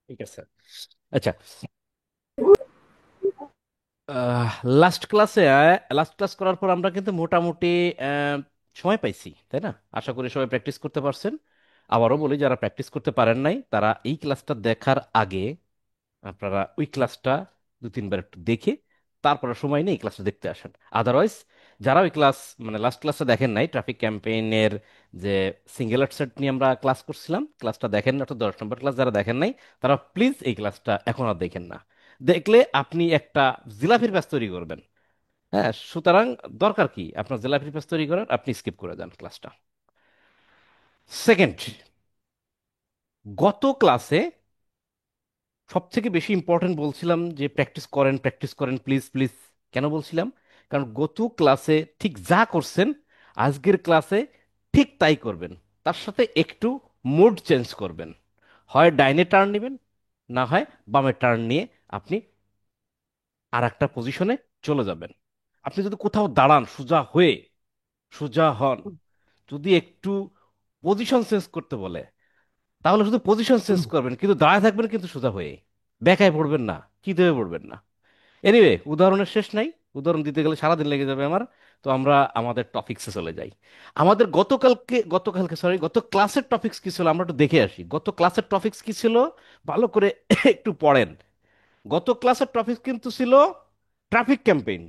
ঠিক আছে। আচ্ছা, লাস্ট ক্লাসে লাস্ট ক্লাস করার পর আমরা কিন্তু মোটামুটি আহ, সময় পাইছি, তাই না? আশা করি সবাই প্র্যাকটিস করতে পারছেন। আবারও বলি, যারা প্র্যাকটিস করতে পারেন নাই তারা এই ক্লাসটা দেখার আগে আপনারা ওই ক্লাসটা দু তিনবার একটু দেখে তারপরে সময় নিয়ে এই ক্লাসটা দেখতে আসেন। আদারওয়াইজ যারা ওই ক্লাস মানে লাস্ট ক্লাসটা দেখেন নাই, ট্রাফিক ক্যাম্পেইনের যে সিঙ্গেল সেট নিয়ে আমরা ক্লাস করছিলাম, ক্লাসটা দেখেন না, অর্থাৎ 10 নম্বর ক্লাস যারা দেখেন নাই তারা প্লিজ এই ক্লাসটা এখন আর দেখেন না। দেখলে আপনি একটা জিলাপির প্যাচ তৈরি করবেন। হ্যাঁ, সুতরাং দরকার কি আপনার জিলাপির প্যাচ তৈরি করার? আপনি স্কিপ করে যান ক্লাসটা। সেকেন্ড, গত ক্লাসে সব থেকে বেশি ইম্পর্টেন্ট বলছিলাম যে প্র্যাকটিস করেন প্লিজ প্লিজ। কেন বলছিলাম? কারণ গত ক্লাসে ঠিক যা করছেন আজকের ক্লাসে ঠিক তাই করবেন। তার সাথে একটু মোড চেঞ্জ করবেন। হয় ডাইনে টার্ন নেবেন, না হয় বামে টার্ন নিয়ে আপনি আর একটা পজিশনে চলে যাবেন। আপনি যদি কোথাও দাঁড়ান সোজা হয়ে, সোজা হন। যদি একটু পজিশন চেঞ্জ করতে বলে তাহলে শুধু পজিশন চেঞ্জ করবেন, কিন্তু দাঁড়ায় থাকবেন কিন্তু সোজা হয়ে। বেকায় পড়বেন না, চিত হয়ে পড়বেন না। এনিওয়ে, উদাহরণের শেষ নাই। উদাহরণ দিতে গেলে সারাদিন লেগে যাবে আমার। তো আমরা আমাদের টপিক্সে চলে যাই। আমাদের গত ক্লাসের টপিক্স কি ছিল আমরা একটু দেখে আসি। গত ক্লাসের টপিক্স কি ছিল ভালো করে একটু পড়েন। গত ক্লাসের টপিক্স কিন্তু ছিল ট্রাফিক ক্যাম্পেইন।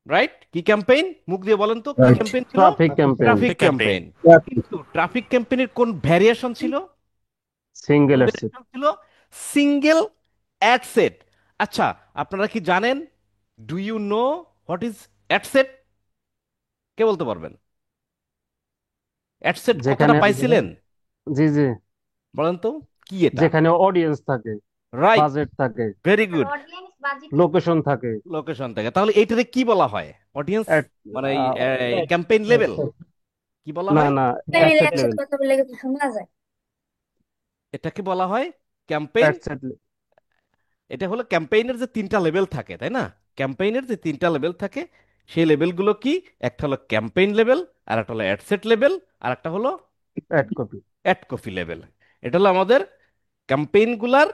রাইট? কি ক্যাম্পেইন? মুখ দিয়ে বলেন তো, কি রাইট। ক্যাম্পেইন ছিল? Traffic campaign. Traffic campaign. Campaign. কিন্তু ট্রাফিক ক্যাম্পেইনের কোন ভ্যারিয়েশন ছিল? কোন সিঙ্গেল অ্যাসেট। ভ্যারিয়েশন ছিল? Single ad set. আচ্ছা, আপনারা কি জানেন? Do you know what is ad set? কে বলতে পারবেন? অ্যাডসেট কথাটা যেখানে, পাইছিলেন? জি জি, বলেন তো, কি এটা? যেখানে অডিয়েন্স থাকে, রাইট, বাজেট থাকে, ভেরি গুড। লোকেশন থাকে। লোকেশন থেকে, তাহলে এইটাতে কি বলা হয়? অডিয়েন্স Ad- মানে আহ, ক্যাম্পেইন লেভেল কি বলা না হয়? না, মিলে অ্যাডসেট একসাথে লেভেল। কথা বললে কিন্তু শোনা যায়। এটাকে বলা হয় ক্যাম্পেইন। অ্যাডসেট। এটা হলো ক্যাম্পেইনের যে তিনটা লেভেল থাকে, তাই না? ক্যাম্পেইনের যে তিনটা লেভেল থাকে, সেই লেভেলগুলো কি? একটা হলো ক্যাম্পেইন লেভেল, আর একটা হলো অ্যাডসেট লেভেল, আর একটা হলো ad copy. Ad copy level. এটা হলো আমাদের ক্যাম্পেইনগুলার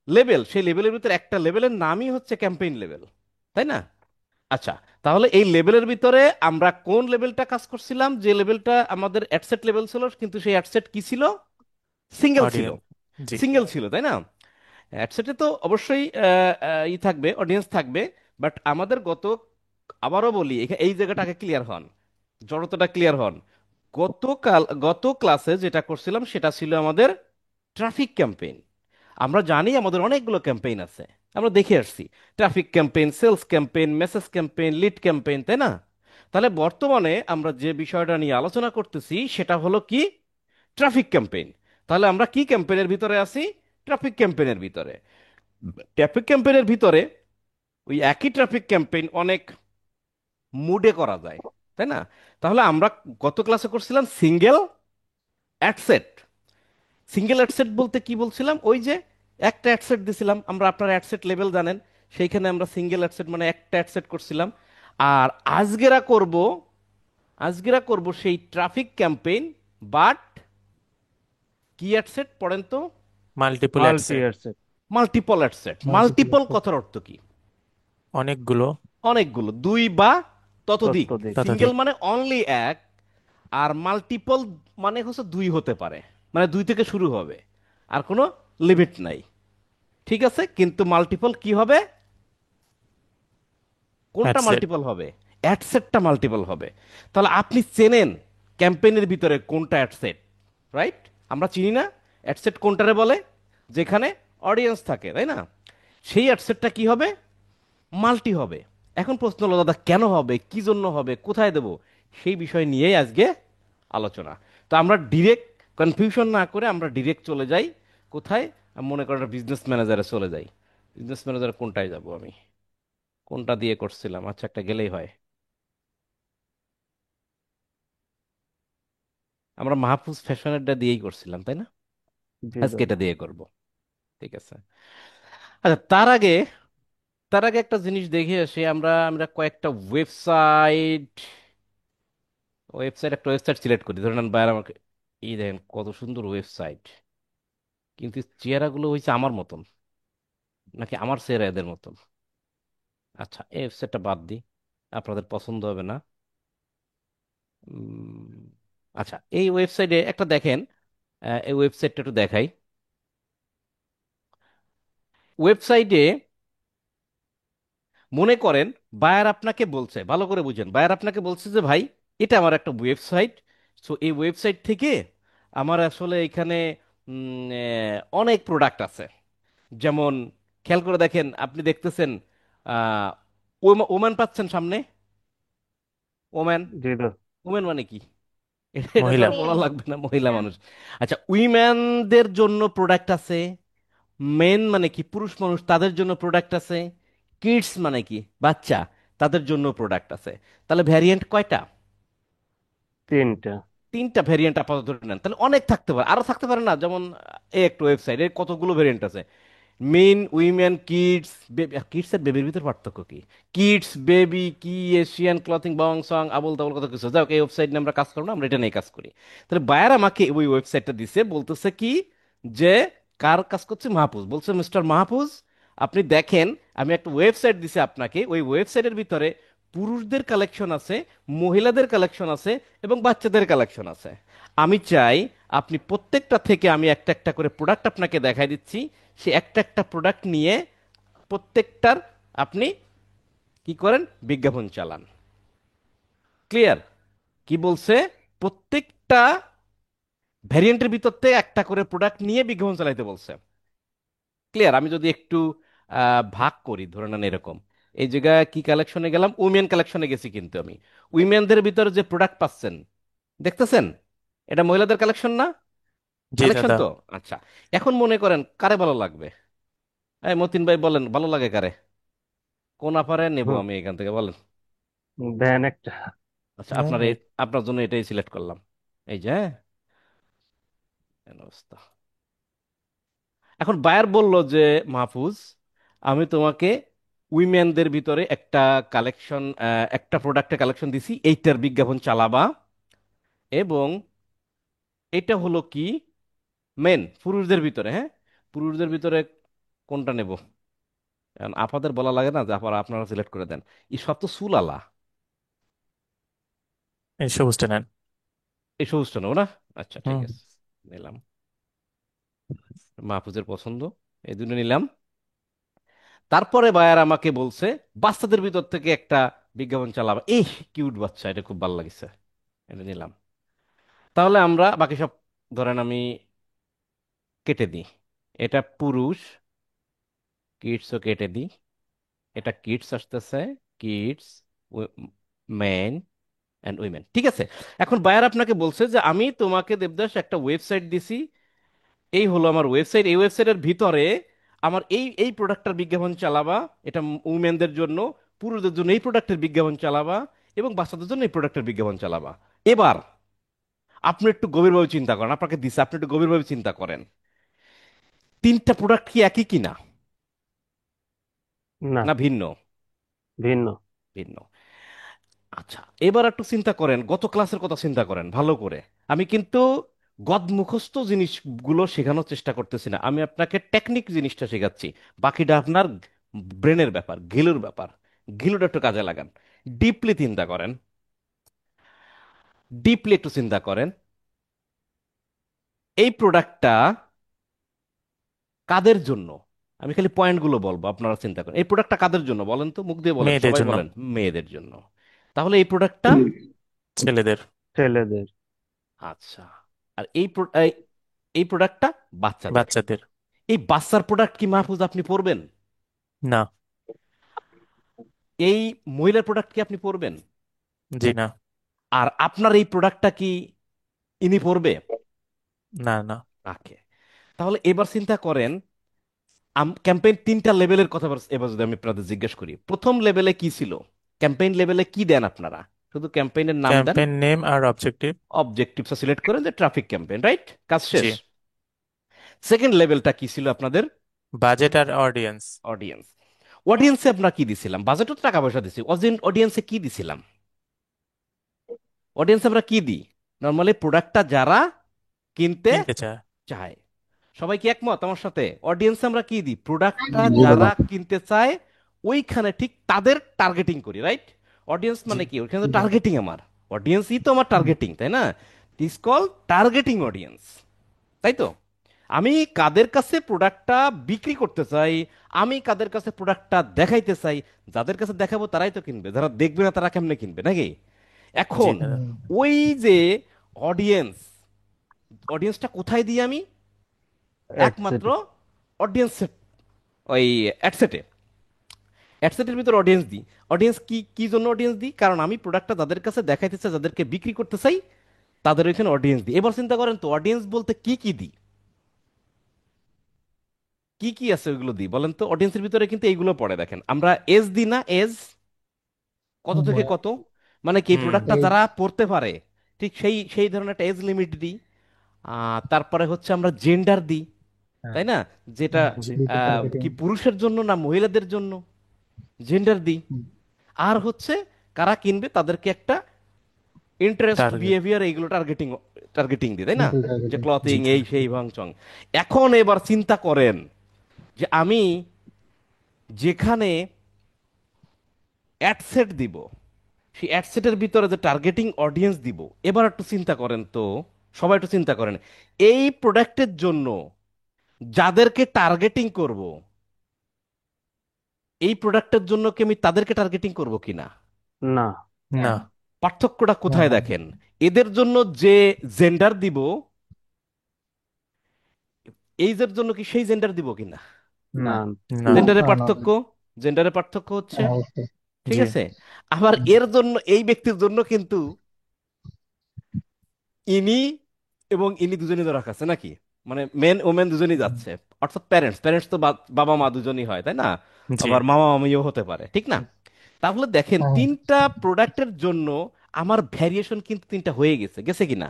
লেভেল। সেই লেভেলের ভিতরে একটা লেভেলের নামই হচ্ছে ক্যাম্পেইন লেভেল, তাই না? আচ্ছা, তাহলে এই লেভেলের ভিতরে আমরা কোন লেভেলটা কাজ করছিলাম? যে লেভেলটা আমাদের অ্যাডসেট লেভেল ছিল, কিন্তু সেই অ্যাডসেট কি ছিল? সিঙ্গেল ছিল। অডিয়েন্স। জি। সিঙ্গেল ছিল, তাই না? অ্যাডসেটে তো অবশ্যই ই থাকবে, অডিয়েন্স থাকবে। বাট আমাদের আবারও বলি, এই জায়গাটাকে ক্লিয়ার হন, জড়তাটা ক্লিয়ার হন। গত ক্লাসে যেটা করছিলাম সেটা ছিল আমাদের ট্রাফিক ক্যাম্পেইন। আমরা জানি আমাদের অনেকগুলো ক্যাম্পেইন আছে, আমরা দেখে আসছি। Traffic campaign, sales campaign, message campaign, lead campaign, তাই না? তাহলে বর্তমানে আমরা যে বিষয়টা নিয়ে আলোচনা করতেছি সেটা হলো কি? Traffic campaign. তাহলে আমরা কি ক্যাম্পেইনের ভিতরে আছি? ট্রাফিক ক্যাম্পেইনের ভিতরে। ট্রাফিক ক্যাম্পেইনের ভিতরে ওই একই ট্রাফিক ক্যাম্পেইন অনেক মুডে করা যায়, তাই না? তাহলে আমরা গত ক্লাসে করছিলাম সিঙ্গেল অ্যাডসেট। সিঙ্গেল অ্যাডসেট বলতে কি বলছিলাম? ওই যে একটা অ্যাডসেট দিছিলাম আমরা, আপনারা অ্যাডসেট লেভেল জানেন, সেইখানে আমরা সিঙ্গেল অ্যাডসেট মানে একটা অ্যাডসেট করছিলাম। আর আজকেরা করব আজকেরা করব সেই ট্রাফিক ক্যাম্পেইন, বাট কি অ্যাডসেট পড়েন তো? Multiple multi ad set. Ad set. Multiple ad set. Multiple কথার অর্থ কি? অনেকগুলো। অনেকগুলো, দুই বা ততোধিক। ততোধিক। সিঙ্গেল শতাধিক। মানে অনলি এক, আর মাল্টিপল মানে হচ্ছে দুই হতে পারে, মানে দুই থেকে শুরু হবে, আর কোনো লিমিট নাই। ঠিক আছে, কিন্তু মাল্টিপল কি হবে? কোনটা অ্যাডসেট। মাল্টিপল হবে? অ্যাডসেটটা মাল্টিপল হবে। তাহলে আপনি চেনেন ক্যাম্পেইনের ভিতরে কোনটা অ্যাডসেট? রাইট? আমরা চিনি না অ্যাডসেট কোনটারে বলে? যেখানে অডিয়েন্স থাকে, তাই না? সেই অ্যাডসেটটা কি হবে? মাল্টি হবে। এখন প্রশ্ন হলো, দাদা কেন হবে, কি জন্য হবে, কোথায় দেব? সেই বিষয় নিয়েই আজকে আলোচনা। তো আমরা ডিরেক্ট কনফিউশন না করে আমরা ডিরেক্ট চলে যাই কোথায়? আমি মনে করেন বিজনেস ম্যানেজারে চলে যাই। বিজনেস ম্যানেজার কোনটায় যাব আমি? কোনটা দিয়ে করছিলাম? আচ্ছা, একটা গেলেই হয়। আমরা মাহফুজ ফ্যাশনেরটা দিয়েই করছিলাম, তাই না? জি আজকে ভাই। এটা দিয়ে করব। ঠিক আছে। আচ্ছা, তার আগে একটা জিনিস দেখে আসি। আমরা আমরা কয়েকটা ওয়েবসাইট ওয়েবসাইট একটা ওয়েবসাইট সিলেক্ট করি। ধরে নেন বাইরে আমাকে, এই দেখেন কত সুন্দর ওয়েবসাইট। কিন্তু চেহারাগুলো হয়েছে আমার মতন, নাকি আমার চেহারা এদের মতন? আচ্ছা, এই ওয়েবসাইটটা বাদ দিই, আপনাদের পছন্দ হবে না। উম, আচ্ছা, এই ওয়েবসাইটে একটা দেখেন, এই ওয়েবসাইটটা একটু দেখাই। ওয়েবসাইটে মনে করেন বায়ার আপনাকে বলছে, ভালো করে বুঝেন, বায়ার আপনাকে বলছে যে ভাই এটা আমার একটা ওয়েবসাইট, সো এই ওয়েবসাইট থেকে আমার আসলে এখানে অনেক প্রোডাক্ট আছে। যেমন খেয়াল করে দেখেন, আপনি দেখতেছেন আহ, ওম্যান পাচ্ছেন সামনে, ওম্যান। জি দা। ওম্যান মানে কি? এটা এটা তো মহিলা। আর বলা মেন। লাগবে না, মহিলা হ্যাঁ। মানুষ। আচ্ছা, উইমেনদের জন্য প্রোডাক্ট আছে। মেন মানে কি? পুরুষ মানুষ, তাদের জন্য প্রোডাক্ট আছে। কিডস মানে কি? বাচ্চা, তাদের জন্য প্রোডাক্ট আছে। তাহলে ভ্যারিয়েন্ট কয়টা? তিনটা। তিনটা ভ্যারিয়েন্ট আপাতত ধরে নেন, তাহলে অনেক থাকতে পারে, আরো থাকতে পারে না? যেমন এই একটা ওয়েবসাইট এর কতগুলো ভ্যারিয়েন্ট আছে। Men, women, kids. কিডস আর বেবির ভিতর পার্থক্য কি? কিডস, বেবি, কি, এশিয়ান ক্লথিং, বং সং, আবল তাবল কত কিছু। যাই হোক, এই ওয়েবসাইট নিয়ে আমরা কাজ করবো না, আমরা এটা নিয়ে কাজ করি। তাহলে বায়ার আমাকে ওই ওয়েবসাইটটা দিছে, বলতেছে কি যে কার কাজ করছে? মাহফুজ। বলছে মিস্টার মাহফুজ, আপনি দেখেন আমি একটা ওয়েবসাইট দিছি আপনাকে, ওই ওয়েবসাইটের ভিতরে পুরুষদের কালেকশন আছে, মহিলাদের কালেকশন আছে, এবং বাচ্চাদের কালেকশন আছে। আমি চাই আপনি প্রত্যেকটা থেকে, আমি একটা একটা করে প্রোডাক্ট আপনাকে দেখাই দিচ্ছি, সে একটা একটা প্রোডাক্ট নিয়ে প্রত্যেকটার আপনি কি করেন? বিজ্ঞাপন চালান। ক্লিয়ার? কি বলছে? প্রত্যেকটা ভ্যারিয়েন্টের ভিতর থেকে একটা করে প্রোডাক্ট নিয়ে বিজ্ঞাপন চালাইতে বলছে। ক্লিয়ার? আমি যদি একটু ভাগ করি, ধরে নেন এরকম, এই জায়গায় কি কালেকশনে গেলাম? উইমেন কালেকশনে গেছি, কিন্তু আমি উইমেনদের ভিতরে যে প্রোডাক্ট পাচ্ছেন দেখতেছেন, এটা মহিলাদের কালেকশন না? জি কালেকশন দাদা। তো। আচ্ছা, এখন মনে করেন কারে ভালো লাগবে? এই মতিন ভাই বলেন, ভালো লাগে কারে? কোন আপারে নেব হুম। আমি এখান থেকে, বলেন। দেন একটা। আচ্ছা, হ্যাঁ, আপনার জন্য এটাই সিলেক্ট করলাম। এই যে, হ্যাঁ, এই অবস্থা। এখন বায়ার বলল যে মাহফুজ, আমি তোমাকে উইমেনদের ভিতরে একটা কালেকশন, একটা প্রোডাক্টের কালেকশন দিছি, এইটার বিজ্ঞাপন চালাবা। এবং এটা হলো কি, মেন, পুরুষদের ভিতরে, হ্যাঁ, পুরুষদের ভিতরে কোনটা নেব? এখন আপাদের বলা লাগে না যে আপনারা সিলেক্ট করে দেন? এই সব তো সুলালা। এই সবুজটা নেন। এই সবুজটা নেবো না? আচ্ছা, ঠিক হুম। আছে, নিলাম। মাহফুজের পছন্দ, এই দুটো নিলাম। তারপরে বায়ার আমাকে বলছে বাচ্চাদের ভিতর থেকে একটা বিজ্ঞাপন চালাবো। এই কিউট বাচ্চা, এটা খুব ভালো লাগিছে, এটা নিলাম। তাহলে আমরা বাকি সব, ধরেন আমি কেটে দিই। এটা পুরুষ, কিডসও কেটে দিই। এটা কিডস আসতেছে, কিডস, মেন অ্যান্ড উইমেন, ঠিক আছে। এখন বায়ার আপনাকে বলছে যে আমি তোমাকে দেবদাস একটা ওয়েবসাইট দিছি, এই হলো আমার ওয়েবসাইট, এই ওয়েবসাইটের ভিতরে আমার এই এই প্রোডাক্টটার বিজ্ঞাপন চালাবা। এটা উমেনদের জন্য, পুরুষদের জন্য এই প্রোডাক্টের বিজ্ঞাপন চালাবা, এবং বাচ্চাদের জন্য এই প্রোডাক্টের বিজ্ঞাপন চালাবা। এবার আপনি একটু গভীরভাবে চিন্তা করেন, আপনাকে দিছে, আপনি একটু গভীরভাবে চিন্তা করেন, তিনটা প্রোডাক্ট কি একই কিনা, না, না ভিন্ন? ভিন্ন। ভিন্ন। আচ্ছা, এবার একটু চিন্তা করেন, গত ক্লাসের কথা চিন্তা করেন ভালো করে। আমি কিন্তু গদ মুখস্থ জিনিসগুলো শেখানোর চেষ্টা করতেছি না, আমি আপনাকে টেকনিক জিনিসটা শেখাচ্ছি। বাকিটা আপনার ব্রেনের ব্যাপার, ঘিলুর ব্যাপার। ঘিলুটা একটু কাজে লাগান, ডিপলি চিন্তা করেন, ডিপলি একটু চিন্তা করেন। এই প্রোডাক্টটা কাদের জন্য? আমি খালি পয়েন্টগুলো বলবো, আপনারা চিন্তা করেন। এই প্রোডাক্টটা কাদের জন্য বলেন তো, মুখ দিয়ে বলেন, মেয়েদের সবাই জন্য। বলেন। মেয়েদের জন্য। তাহলে এই প্রোডাক্টটা, ছেলেদের। ছেলেদের। আচ্ছা, আর এই প্রোডাক্টটা বাচ্চাদের। বাচ্চাদের। এই বাচ্চার প্রোডাক্ট কি মাহফুজ আপনি পরবেন? না। এই মহিলার প্রোডাক্ট কি আপনি পরবেন? জি না। আর আপনার এই প্রোডাক্টটা কি ইনি পরবে? না না। ওকে। তাহলে এবার চিন্তা করেন, ক্যাম্পেইন তিনটা লেভেলের কথা এবার যদি আমি আপনাদের জিজ্ঞেস করি, প্রথম লেভেলে কি ছিল? ক্যাম্পেইন লেভেলে কি দেন আপনারা? শুধু ক্যাম্পেইনের নাম দেন, ক্যাম্পেইন নেম আর অবজেক্টিভ। অবজেক্টিভস সিলেক্ট করেন যে ট্রাফিক ক্যাম্পেইন, রাইট, কাজ জি। শেষ। সেকেন্ড লেভেলটা কি ছিল আপনাদের? বাজেট আর অডিয়েন্স। অডিয়েন্স। অডিয়েন্সে আমরা কি দিছিলাম? বাজেটও তো টাকা পয়সা দিছি। অডিয়েন্সে কি দিছিলাম? অডিয়েন্সে আমরা কি দিই? নর্মালি প্রোডাক্টটা যারা কিনতে কিনতে চায়। চায়। সবাই কি একমত আমার সাথে? অডিয়েন্স আমরা কি দিই? প্রোডাক্টটা জি দাদা। যারা কিনতে চায় ওইখানে ঠিক তাদের টার্গেটিং করি, রাইট? অডিয়েন্স জি মানে কি? ওইখানে তো টার্গেটিং আমার, অডিয়েন্সই তো আমার টার্গেটিং, তাই না? ইজ কল টার্গেটিং অডিয়েন্স, তাই তো? আমি কাদের কাছে প্রোডাক্টটা বিক্রি করতে চাই, আমি কাদের কাছে প্রোডাক্টটা দেখাইতে চাই, যাদের কাছে দেখাবো তারাই তো কিনবে, যারা দেখবে না তারা কেমনে কিনবে, নাকি? জি এখন দাদা। ওই যে অডিয়েন্স, অডিয়েন্সটা কোথায় দিই আমি? একমাত্র অ্যাডসেট। অডিয়েন্স, ওই অ্যাডসেটে, অ্যাডসেটের ভিতর অডিয়েন্স দিই। অডিয়েন্স কি কি জন্য অডিয়েন্স দিই? কারণ আমি প্রোডাক্টটা যাদের কাছে দেখাইতে চাই, যাদেরকে বিক্রি করতে চাই, তাদের ওইখানে অডিয়েন্স দিই। এবার চিন্তা করেন তো, অডিয়েন্স বলতে কি কি দিই, কি কি আছে ওইগুলো দিই বলেন তো? অডিয়েন্সের ভিতরে কিন্তু এইগুলো পড়ে, দেখেন আমরা এজ দিই না, এজ, কত থেকে কত, মানে কি এই হুম প্রোডাক্টটা যারা পড়তে পারে, ঠিক সেই সেই ধরনের একটা এজ লিমিট দিই। তারপরে হচ্ছে আমরা জেন্ডার দিই, হ্যাঁ তাই না? যেটা জি কি পুরুষের জন্য না মহিলাদের জন্য, জেন্ডার দিই। আর হচ্ছে কারা কিনবে তাদেরকে একটা ইন্টারেস্ট, টার্গেট বিহেভিয়ার, এইগুলো টার্গেটিং, টার্গেটিং দিই, তাই না? যে জি ক্লথিং এই সেই ভাং চং। এখন এবার চিন্তা করেন যে আমি যেখানে অ্যাডসেট দিব, সেই অ্যাডসেটের ভিতরে যে টার্গেটিং অডিয়েন্স দিব, এবার একটু চিন্তা করেন তো, সবাই একটু চিন্তা করেন, এই প্রোডাক্টের জন্য যাদেরকে টার্গেটিং করব, এই প্রোডাক্টের জন্য কি আমি তাদেরকে টার্গেটিং করব কিনা? না। না পার্থক্যটা কোথায় দেখেন? এদের জন্য যে জেন্ডার দিব, এইদের জন্য কি সেই জেন্ডার দিব কিনা? না। না জেন্ডারের পার্থক্য, জেন্ডারের পার্থক্য হচ্ছে, ঠিক জি আছে? আবার এর জন্য, এই ব্যক্তির জন্য কিন্তু ইনি এবং ইনি দুজনই ধরা আছে নাকি, মানে মেন ওমেন দুজনই যাচ্ছে, অর্থাৎ প্যারেন্টস, প্যারেন্টস তো বাবা মা দুজনই হয়, তাই না? জি আবার মামা মামিও হতে পারে, ঠিক না? তাহলে দেখেন তিনটা প্রোডাক্টের জন্য আমার ভ্যারিয়েশন কিন্তু তিনটা হয়ে গেছে, গেছে কিনা?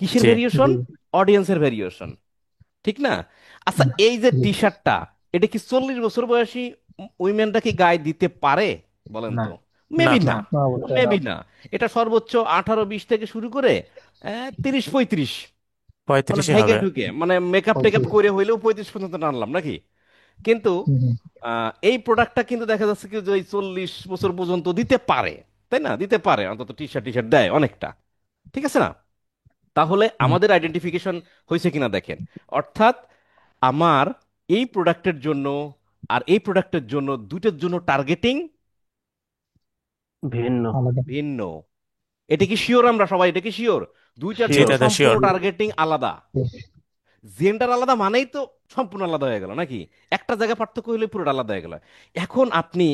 কিসের জি ভ্যারিয়েশন? অডিয়েন্সের ভ্যারিয়েশন, ঠিক না? আচ্ছা, এই যে টি শার্টটা, এটা কি 40 বছর বয়সী উইমেনরা কি গায়ে দিতে পারে বলেন তো? না মেবি না, মেবি না। এটা সর্বোচ্চ 18-20 থেকে শুরু করে 30-35, মানে 35-ই ভাইগে হবে। ঢুকে, মানে মেকআপ টেকআপ করে হইলেও 35 পর্যন্ত টানলাম নাকি? কিন্তু এই প্রোডাক্টটা কিন্তু দেখা যাচ্ছে কি যে ওই 40 বছর পর্যন্ত দিতে পারে, তাই না? দিতে পারে, অন্তত টি শার্ট টি শার্ট দেয় অনেকটা, ঠিক আছে না? তাহলে আমাদের আইডেন্টিফিকেশন হয়েছে কিনা দেখেন। অর্থাৎ আমার এই প্রোডাক্টের জন্য আর এই প্রোডাক্টের জন্য, দুইটার জন্য টার্গেটিং ভিন্ন। ভিন্ন। এটা কি শিওর? আমরা সবাই এটা কি শিওর? দুইটার জি জন্য শিওর। দাদা সম্পূর্ণ শিওর। টার্গেটিং আলাদা। জেন্ডার আলাদা মানেই তো সম্পূর্ণ আলাদা হয়ে গেল নাকি? একটা জায়গায় পার্থক্য হলে পুরোটা আলাদা হয়ে গেল। এখন আপনি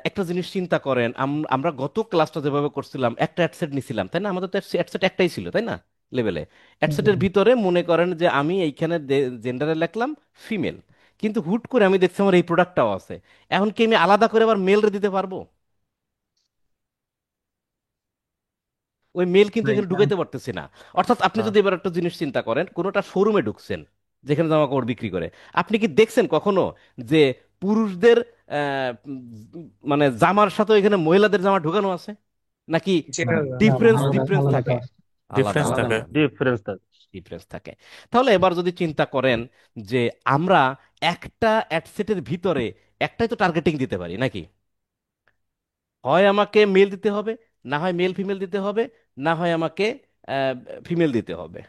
একটা জিনিস চিন্তা করেন, আমরা গত ক্লাসটা যেভাবে করছিলাম, একটা অ্যাডসেট নিছিলাম, তাই না? আমাদের তো অ্যাডসেট একটাই ছিল, তাই না? লেভেলে অ্যাডসেটের ভিতরে মনে করেন যে আমি এইখানে জেন্ডারে লিখলাম ফিমেল, কিন্তু হুট করে আমি দেখছি আমার এই প্রোডাক্টটাও আছে। এখন কি আমি আলাদা করে আবার মেল দিতে পারবো? ওই মেল কিন্তু এখানে ঢুকাইতে পারতেছি না। অর্থাৎ আপনি না যদি এবার একটা জিনিস চিন্তা করেন, কোনোটা শোরুমে ঢুকছেন যেখানে জামা কাপড় বিক্রি করে, আপনি কি দেখছেন কখনো যে পুরুষদের মানে জামার সাথে এখানে মহিলাদের জামা ঢুকানো আছে নাকি? ডিফারেন্স, ডিফারেন্স থাকে, আলাদা ডিফারেন্স আলাদা থাকে। ডিফারেন্স থাকে। ডিফারেন্স থাকে। তাহলে এবার যদি চিন্তা করেন যে আমরা একটা অ্যাডসেটের ভিতরে একটাই তো টার্গেটিং দিতে পারি নাকি? হয় আমাকে মেল দিতে হবে, না হয় মেল ফিমেল দিতে হবে, না হয় আমাকে ফিমেল দিতে হবে,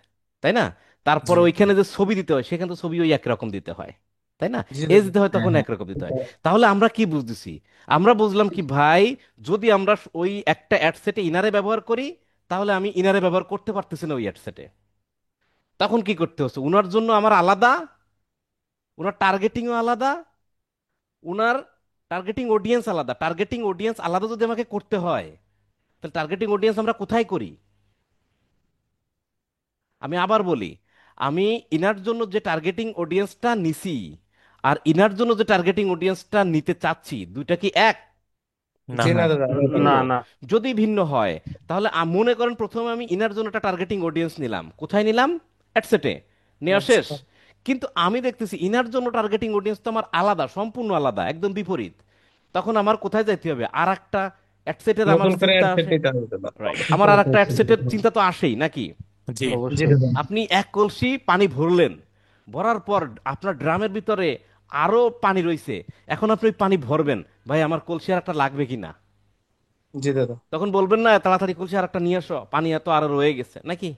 তাই না? জি তারপরে ওইখানে যে ছবি দিতে হয়, সেখানে তো ছবি ওই একরকম দিতে হয়, তাই না? এজ দিতে হয় তখন একরকম দিতে হয়। তাহলে আমরা কি বুঝতেছি? আমরা বুঝলাম কি ভাই, যদি আমরা ওই একটা অ্যাডসেটে ইনারে ব্যবহার করি, তাহলে আমি ইনারে ব্যবহার করতে পারতেছি না ওই অ্যাডসেটে। তখন কি করতে হচ্ছে? উনার জন্য আমার আলাদা, উনার টার্গেটিংও আলাদা, উনার টার্গেটিং অডিয়েন্স আলাদা, টার্গেটিং অডিয়েন্স আলাদা যদি আমাকে করতে হয়, তাহলে টার্গেটিং অডিয়েন্স আমরা কোথায় করি? আমি আবার বলি, আমি ইনার জন্য যে টার্গেটিং অডিয়েন্সটা নিছি আর ইনার জন্য যে টার্গেটিং অডিয়েন্সটা নিতে চাচ্ছি, দুইটা কি এক না না ভিন্ন? না। না। যদি ভিন্ন হয়, তাহলে মনে করেন প্রথমে আমি ইনার জন্য একটা টার্গেটিং অডিয়েন্স নিলাম, কোথায় নিলাম? অ্যাডসেটে, নেওয়া শেষ। কিন্তু আমি দেখতেছি ইনার জন্য টার্গেটিং অডিয়েন্স তো আমার আলাদা, সম্পূর্ণ আলাদা, একদম বিপরীত। তখন আমার কোথায় যাইতে হবে? আর একটা অ্যাডসেটের আমার চিন্তা আসে, রাইট? আমার আর একটা অ্যাডসেটের চিন্তা তো আসেই নাকি? জি অবশ্যই। আপনি এক কলসি পানি ভরলেন, ভরার পর আপনার ড্রামের ভিতরে আরো পানি রইছে, এখন আপনি ওই পানি ভরবেন, ভাই আমার কলসি আর একটা লাগবে কিনা? জি দাদা। তখন বলবেন না তাড়াতাড়ি কলসি আর একটা নিয়ে আসো, পানি এত আরো রয়ে গেছে নাকি?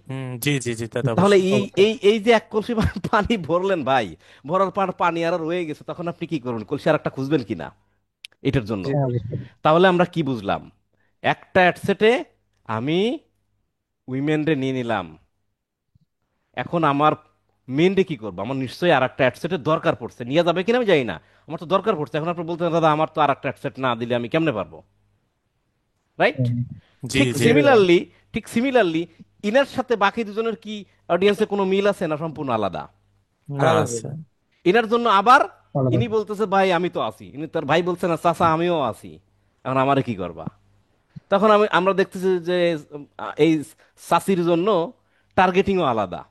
জি জি জি দাদা, তাহলে অবশ্যই। এই অবশ্যই। এই এই যে এক কলসি পানি ভরলেন ভাই, ভরার পর পানি আরো রয়ে গেছে, তখন আপনি কি করবেন? কলসি আর একটা খুঁজবেন কিনা এটার জন্য? জি হ্যাঁ, দাদা। অবশ্যই। তাহলে আমরা কি বুঝলাম? একটা অ্যাডসেটে আমি উইমেন রে নিয়ে নিলাম, এখন আমার মেন রে কি করবো? আমার নিশ্চয়ই আর একটা অ্যাডসেটের দরকার পড়ছে, নিয়ে যাবে কিনা আমি জানি না, আমার তো দরকার পড়ছে। এখন আপনি বলতেন দাদা আমার তো আর একটা অ্যাডসেট না দিলে আমি কেমনে পারবো, রাইট? হুম। জি ঠিক জি। জি দাদা। সিমিলারলি, ঠিক সিমিলারলি ইনার সাথে বাকি দুজনের কি অডিয়েন্সে কোনো মিল আছে না সম্পূর্ণ আলাদা? না আলাদা আছে। দাদা। ইনার জন্য আবার আলাদা। ইনি বলতেছে ভাই আমি তো আছি, ইনি তার ভাই বলছে না চাচা আমিও আছি, এখন আমারে কি করবা? তখন আমরা দেখতেছি যে এই চাচির জন্য টার্গেটিংও আলাদা।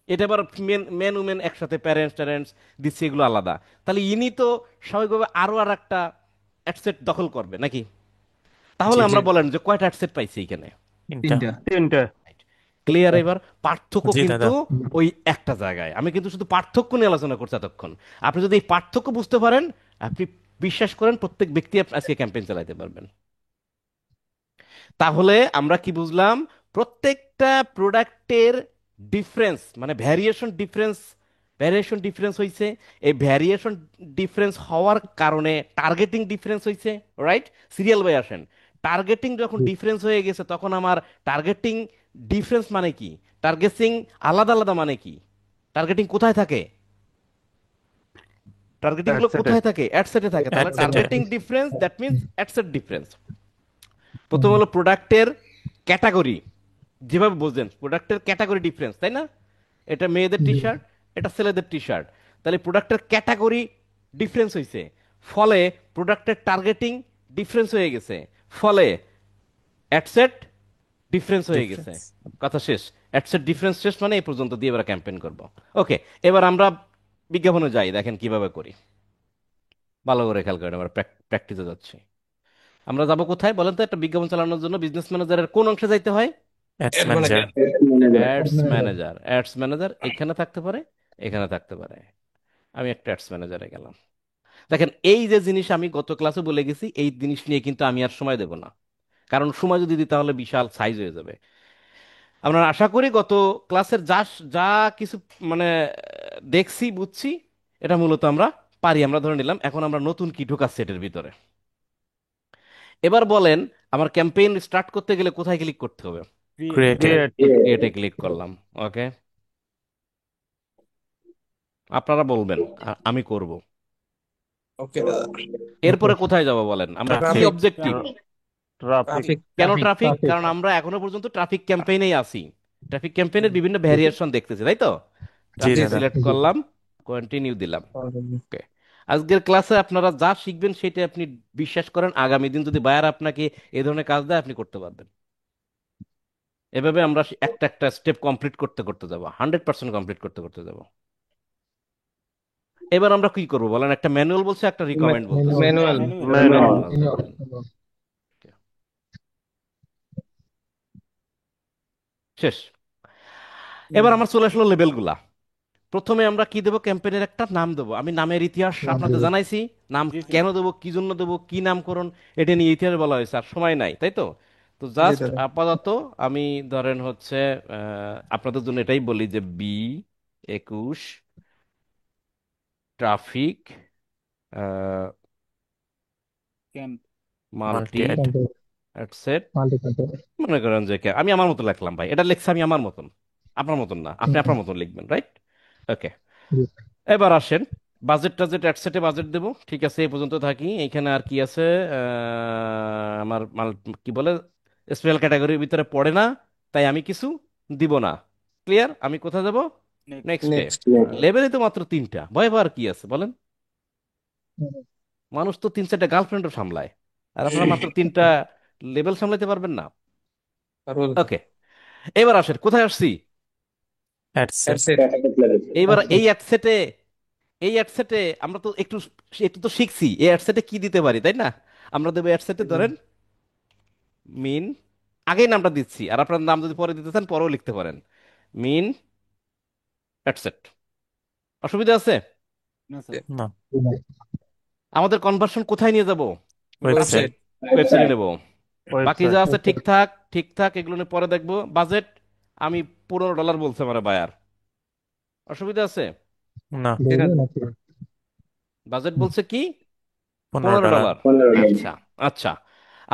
এটা আবার মেন মেন উমেন একসাথে, প্যারেন্টস ট্যারেন্টস দিচ্ছে, এগুলো আলাদা। তাহলে ইনি তো স্বাভাবিকভাবে আরো আর একটা অ্যাডসেট দখল করবে নাকি? তাহলে জি জি আমরা বলেন যে কয়টা অ্যাডসেট পাইছি এখানে? তিনটা। তিনটা। তিনটে। ক্লিয়ার? এবার পার্থক্য জি দাদা। কিন্তু ওই একটা জায়গায়, আমি কিন্তু শুধু পার্থক্য নিয়ে আলোচনা করছি এতক্ষণ। আপনি যদি এই পার্থক্য বুঝতে পারেন, আপনি বিশ্বাস করেন প্রত্যেক ব্যক্তি আজকে ক্যাম্পেইন চালাতে পারবেন। তাহলে আমরা কি বুঝলাম? প্রত্যেকটা প্রোডাক্টের ডিফারেন্স মানে ভ্যারিয়েশন ডিফারেন্স হয়েছে। এই ভ্যারিয়েশন ডিফারেন্স হওয়ার কারণে টার্গেটিং ডিফারেন্স হয়েছে, রাইট? সিরিয়াল বাই আসেন। টার্গেটিং যখন ডিফারেন্স হয়ে গেছে তখন আমার টার্গেটিং ডিফারেন্স মানে কি, টার্গেটিং আলাদা আলাদা মানে কি, টার্গেটিং কোথায় থাকে? টার্গেটিং গুলো অ্যাডসেটে। কোথায় থাকে? অ্যাডসেটে থাকে। তাহলে অ্যাডসেটে। Targeting difference that means ad set difference. প্রথম হলো প্রোডাক্টের ক্যাটাগরি, যেভাবে বুঝলেন প্রোডাক্টের ক্যাটাগরি ডিফারেন্স, তাই না? এটা মেয়েদের টি শার্ট, এটা ছেলেদের টি শার্ট, তাহলে প্রোডাক্টের ক্যাটাগরি ডিফারেন্স হয়েছে, ফলে প্রোডাক্টের টার্গেটিং ডিফারেন্স হয়ে গেছে, ফলে অ্যাডসেট ডিফারেন্স হয়ে গেছে। ডিফারেন্স। কথা শেষ। অ্যাডসেট ডিফারেন্স শেষ মানে এই পর্যন্ত দিয়ে এবার ক্যাম্পেইন করব। ওকে, এবার আমরা বিজ্ঞাপনে যাই, দেখেন কিভাবে করি। ভালো করে খেয়াল করেন, আমরা প্র্যাকটিসে যাচ্ছি। আমরা যাবো কোথায় বলেন তো? একটা বিজ্ঞাপন চালানোর জন্য বিজনেস ম্যানেজারের কোন অংশে যাইতে হয়? অ্যাডস এর মানে manager. Ads manager. Ads manager এখানে থাকতে পারে, এখানে থাকতে পারে। আমি একটা অ্যাডস ম্যানেজারে গেলাম। দেখেন এই যে জিনিস আমি গত ক্লাসে বলে গেছি, এই জিনিস নিয়ে কিন্তু আমি আর সময় দেব না, কারণ সময় যদি দিই তাহলে বিশাল সাইজ হয়ে যাবে। আমরা আশা করি গত ক্লাসের যা যা কিছু মানে দেখছি বুঝছি, এটা মূলত আমরা পারি, আমরা ধরে নিলাম। এখন আমরা নতুন কি ঢোকা সেটের ভিতরে। এবার বলেন আমার ক্যাম্পেইন স্টার্ট করতে গেলে কোথায় ক্লিক করতে হবে? ক্রিয়েটে। ক্রিয়েট। এটা ক্লিক করলাম। ওকে, আপনারা বলবেন, আমি করব। ওকে দাদা। এরপরে কোথায় যাব বলেন? আমরা কি ট্রাফিক। অবজেক্টিভ? ট্রাফিক। ট্রাফিক। কেন ট্রাফিক? ট্রাফিক। কারণ আমরা এখনো পর্যন্ত ট্রাফিক ক্যাম্পেইনেই আছি, ট্রাফিক ক্যাম্পেইনের বিভিন্ন ভ্যারিয়েশন দেখতেছি, তাই তো? জি ট্রাফিক জি দাদা। দাদা। সিলেক্ট করলাম, কন্টিনিউ দিলাম। ওকে, আজকের ক্লাসে আপনারা যা শিখবেন সেটা আপনি বিশ্বাস করেন আগামী দিন যদি বায়ার আপনাকে এই ধরনের কাজ দেয় আপনি করতে পারবেন। এভাবে আমরা একটা একটা স্টেপ কমপ্লিট করতে করতে যাবো, 100% কমপ্লিট করতে করতে যাবো। এবার আমরা কি করবো বলেন? একটা ম্যানুয়াল বলছে, একটা রিকমেন্ড বলতেছে। ম্যানুয়াল। ম্যানুয়াল। ম্যানুয়াল দেবেন। শেষ। এবার আমার চলে আসলো লেভেলগুলা। প্রথমে আমরা কি দেবো? ক্যাম্পেইনের একটা নাম দেবো। আমি নামের ইতিহাস আপনাদের জানাইছি, নাম কেন দেবো, কি জন্য দেবো, কি নামকরণ, এটা নিয়ে ইতিহাস বলা হয়েছে, আর সময় নাই, তাই তো? তো জি জাস্ট দাদা। আপাতত আমি ধরেন হচ্ছে আপনাদের জন্য এটাই বলি যে B21 traffic multi multi ad. Ad set. মনে করেন যে আমি আমার মতো লিখলাম ভাই, এটা লিখছি আমি আমার মতন, আপনার মতন না, আপনি আপনার মতন লিখবেন, রাইট? ওকে, এবার আসেন বাজেট টাজেট অ্যাডসেটে বাজেট দেবো, ঠিক আছে এই পর্যন্ত থাকি। এখানে আর কি আছে? আমার মাল কি বলে স্পেশাল ক্যাটাগরির ভিতরে পড়ে না, তাই আমি কিছু দিব না। ক্লিয়ার? আমি কোথায় যাব? নেক্সটে। নেক্সট। লেভেলে তো মাত্র তিনটা, ভয় পাওয়ার কি আছে বলেন? মানুষ তো 3-4টা গার্লফ্রেন্ডও সামলায়, আর আপনারা মাত্র তিনটা লেভেল সামলাতে পারবেন না? পারবো দাদা। ওকে, এবার আসেন কোথায় আসছি। অ্যাডসেট। অ্যাডসেট। এইবার এই অ্যাডসেটে আমরা তো একটু একটু তো শিখছি এই অ্যাডসেটে কি দিতে পারি, তাই না? আমরা দেবো অ্যাডসেটে ধরেন মিন, আগেই নামটা দিচ্ছি, আর আপনার নাম যদি পরে দিতে চান পরেও লিখতে পারেন, মিন অ্যাডসেট। অসুবিধা আছে? না। আমাদের কনভার্সন কোথায় নিয়ে যাব? ওয়েবসাইট। ওয়েবসাইট। ওয়েবসাইটে নেব। বাকি যা ওয়েবসাইট। আছে ঠিকঠাক ঠিকঠাক, এগুলো নিয়ে পরে দেখবো। বাজেট আমি $15 বলছে আমার বায়ার। অসুবিধা আছে? না। জি না। বাজেট বলছে কি? পনেরো পনেরো ডলার ডলার আচ্ছা। আচ্ছা,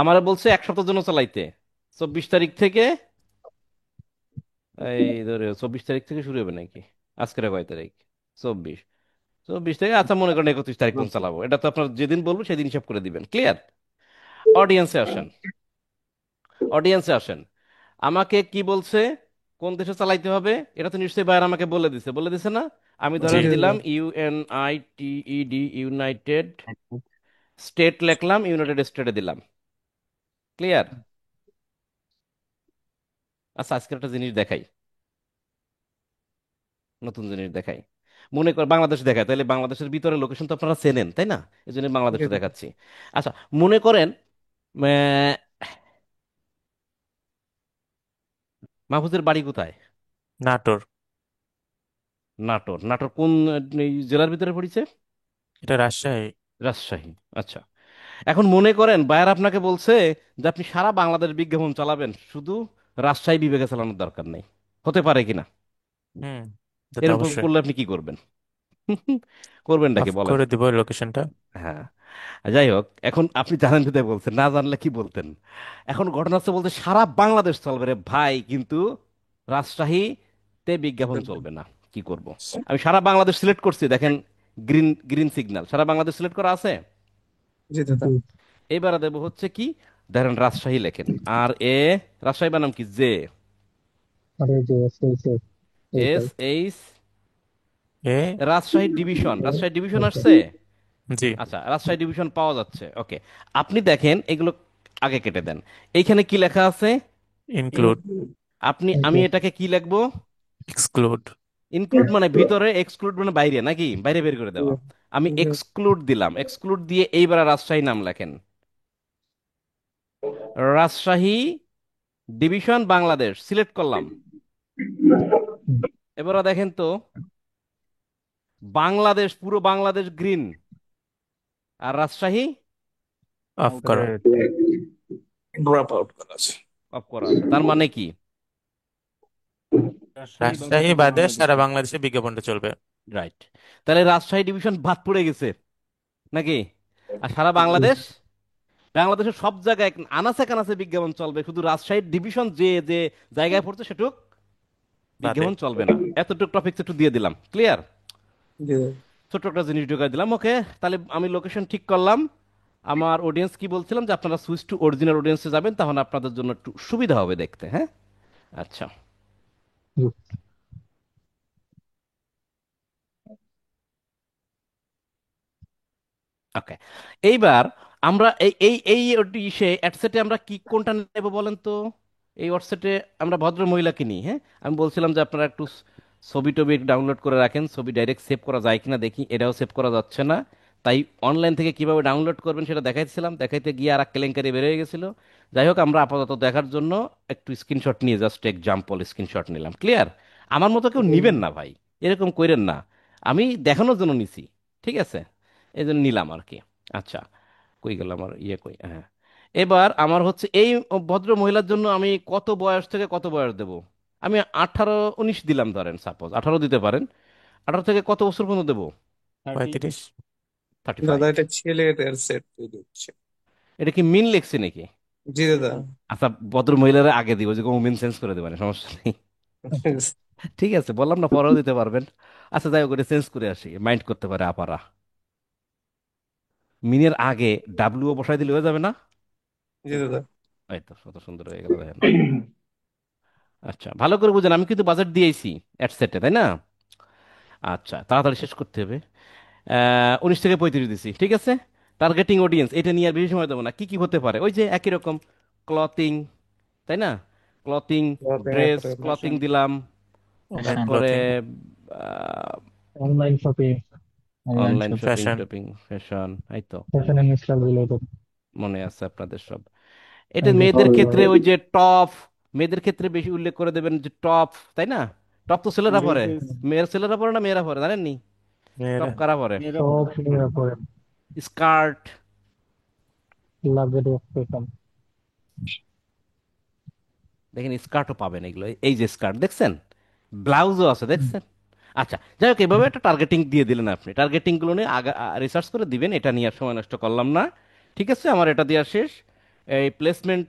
আমার বলছে 1 সপ্তাহের জন্য চালাইতে। 24 তারিখ থেকে, এই ধরে 24 তারিখ থেকে শুরু হবে নাকি? আজকের কয় তারিখ? 24। 24 থেকে, আচ্ছা মনে করেন 31 তারিখ পর্যন্ত চালাবো। এটা তো আপনার যেদিন বলবো সেদিন হিসাব করে দিবেন। ক্লিয়ার? অডিয়েন্সে আসেন। অডিয়েন্সে আসেন। আমাকে কি বলছে? কোন দেশে চালাইতে হবে? এটা তো নিশ্চয়ই বাইরে আমাকে বলে দিছে না? আমি জি। ধরেন দাদা। দিলাম ইউএনআইটিইডি, ইউনাইটেড স্টেট লিখলাম, ইউনাইটেড স্টেটে দিলাম। ক্লিয়ার? আচ্ছা, আজকে একটা জিনিস দেখাই, নতুন জিনিস দেখাই। মনে কর বাংলাদেশ দেখায়, তাহলে বাংলাদেশের ভিতরে লোকেশন তো আপনারা চেনেন তাই না? এই জন্য জি বাংলাদেশটা দাদা। দেখাচ্ছি। আচ্ছা, মনে করেন আহ, মাহফুজের বাড়ি কোথায়? নাটোর। নাটোর। নাটোর কোন এই জেলার ভিতরে পড়েছে? এটা রাজশাহী। রাজশাহী। আচ্ছা, এখন মনে করেন বায়ার আপনাকে বলছে যে আপনি সারা বাংলাদেশ বিজ্ঞাপন চালাবেন, শুধু রাজশাহী বিভাগে চালানোর দরকার নেই। হতে পারে কিনা? হুম, এটা তো এরকম অবশ্যই। করলে আপনি কি করবেন? করবেনটা অফ কি বলেন? করে দিব লোকেশনটা। হ্যাঁ, যাই হোক, এখন আপনি জানেন বিধায় বলছেন, না জানলে কি বলতেন। এখন ঘটনা হচ্ছে বলতে সারা বাংলাদেশ চলবে রে ভাই, কিন্তু রাজশাহীতে বিজ্ঞাপন চলবে না। কি করব? আমি সারা বাংলাদেশ সিলেক্ট করছি, দেখেন গ্রিন গ্রিন সিগন্যাল, সারা বাংলাদেশ সিলেক্ট করা আছে। জি দাদা। এবারে দেবো হচ্ছে কি, ধরেন রাজশাহী লেখেন, আর এ, রাজশাহী বানাম কি, জে এস এইচ, এ। রাজশাহী ডিভিশন, রাজশাহী ডিভিশন আসছে। জি। আচ্ছা, রাজশাহী ডিভিশন পাওয়া যাচ্ছে। ওকে, আপনি দেখেন এগুলো আগে কেটে দেন। এইখানে কি লেখা আছে? ইনক্লুড। আমি এটাকে কি লিখবো? এক্সক্লুড। ইনক্লুড মানে ভিতরে, এক্সক্লুড মানে বাইরে, নাকি বাইরে বের করে দেওয়া। আমি জি এক্সক্লুড দিলাম, এক্সক্লুড দিয়ে এইবার রাজশাহী নাম লেখেন, রাজশাহী ডিভিশন বাংলাদেশ সিলেক্ট করলাম। এবারে দেখেন তো, বাংলাদেশ, পুরো বাংলাদেশ গ্রিন, আর রাজশাহী অফ করা। রেড। ড্রপ আউট করা আছে। অফ করা আছে। তার মানে কি? রাজশাহী বাদে রাজশাহী সারা বাদে বাংলাদেশ। সারা বাংলাদেশে বিজ্ঞাপনটা চলবে। রাইট। তাহলে রাজশাহী ডিভিশন বাদ পড়ে গেছে নাকি? আর সারা বাংলাদেশ, বাংলাদেশের সব জায়গায় আনাচে কানাচে বিজ্ঞাপন চলবে, শুধু রাজশাহীর ডিভিশন যে যে জায়গায় পড়ছে সেটুক বাদে। বিজ্ঞাপন চলবে না। এতটুকু টপিক একটু দিয়ে দিলাম। ক্লিয়ার? জি দাদা। ছোট্ট একটা জিনিস ঢুকাই দিলাম। ওকে, তাহলে আমি লোকেশন ঠিক করলাম। আমার অডিয়েন্স কি বলছিলাম, যে আপনারা সুইচ টু অরিজিনাল অডিয়েন্সে যাবেন, তাহলে আপনাদের জন্য একটু সুবিধা হবে দেখতে। হ্যাঁ, আচ্ছা। ওকে, এইবার আমরা এই এই এই ইসে অ্যাডসেটে আমরা কি কোনটা নেব বলেন তো? এই হোয়াটসঅ্যাপে আমরা ভদ্র মহিলাকে নিই। হ্যাঁ, আমি বলছিলাম যে আপনারা একটু ছবি টবি ডাউনলোড করে রাখেন, ছবি ডাইরেক্ট সেভ করা যায় কিনা দেখি। এটাও সেভ করা যাচ্ছে না। তাই অনলাইন থেকে কিভাবে ডাউনলোড করবেন সেটা দেখাইছিলাম, দেখাইতে গিয়ে আর এক কেলেঙ্কারি বের হয়ে গেছিল। যাই হোক, আমরা আপাতত দেখার জন্য একটু স্ক্রিনশট নিয়ে, জাস্ট এক্সাম্পল স্ক্রিনশট নিলাম। ক্লিয়ার? আমার মতো কেউ নিবেন না ভাই, এরকম কইরেন না। আমি দেখানোর জন্য নিছি, ঠিক আছে? এই জন্য নিলাম আর কি। আচ্ছা, কই গেল আমার ইয়ে, কই, হ্যাঁ। এবার আমার হচ্ছে এই ভদ্র মহিলার জন্য আমি কত বয়স থেকে কত বয়স দেব? আমি 18 19 দিলাম, ধরেন সাপোজ 18 দিতে পারেন। 18 থেকে কত বছর পর্যন্ত দেবো? 35। 35। দাদা এটা ছেলেদের সেট তৈরি হচ্ছে। এটা কি মিন লেখছি নাকি? জি দাদা। আচ্ছা, ভদ্র মহিলারা আগে দিব, যে কোনো মিন চেঞ্জ করে দেবেন, সমস্যা নেই। ঠিক আছে, বললাম না, পরেও দিতে পারবেন। আচ্ছা, যাই হোক, এটা চেঞ্জ করে আসি, মাইন্ড করতে পারে আপারা। মিনের আগে ডাব্লিউ বসাই দিলে হয়ে যাবে না? জি দাদা। এই তো কত সুন্দর হয়ে গেল, দেখেন। আচ্ছা, ভালো করে বুঝেন, আমি কিন্তু বাজেট দিয়েছি অ্যাডসেটে, তাই না? আচ্ছা, তাড়াতাড়ি শেষ করতে হবে। 19 থেকে 35 দিছি, ঠিক আছে। টার্গেটিং অডিয়েন্স, এটা নিয়ে আর বেশি সময় দেবো না। কি কি হতে পারে? ওই যে একই রকম, ক্লথিং, তাই না? ক্লথিং, ড্রেস ক্লথিং দিলাম। ওমেন তারপরে clothing. Online shopping. Online shopping fashion. Topping, fashion, এই তো ফ্যাশন এন্ড স্টাইল রিলেটেড। মনে আছে আপনাদের সব। এটা মেয়েদের ক্ষেত্রে ওই যে টপ, মেয়েদের ক্ষেত্রে বেশি উল্লেখ করে দেবেন যে টপ, তাই না? টপ তো ছেলেরা পরে, মেয়ের ছেলেরা পরে না মেয়েরা পরে, জানেননি? মেয়েরা। টপ কারা পরে? সব মেয়েরা পড়ে। স্কার্ট। Luxury expression. দেখেন স্কার্টও পাবেন এগুলো, এই যে স্কার্ট দেখছেন, ব্লাউজও আছে দেখছেন। আচ্ছা, যাই হোক, এভাবে একটা টার্গেটিং দিয়ে দিলেন আপনি। টার্গেটিং গুলো নিয়ে আগে রিসার্চ করে দিবেন, এটা নিয়ে আর সময় নষ্ট করলাম না। ঠিক আছে, আমার এটা দেওয়া শেষ। এই প্লেসমেন্ট,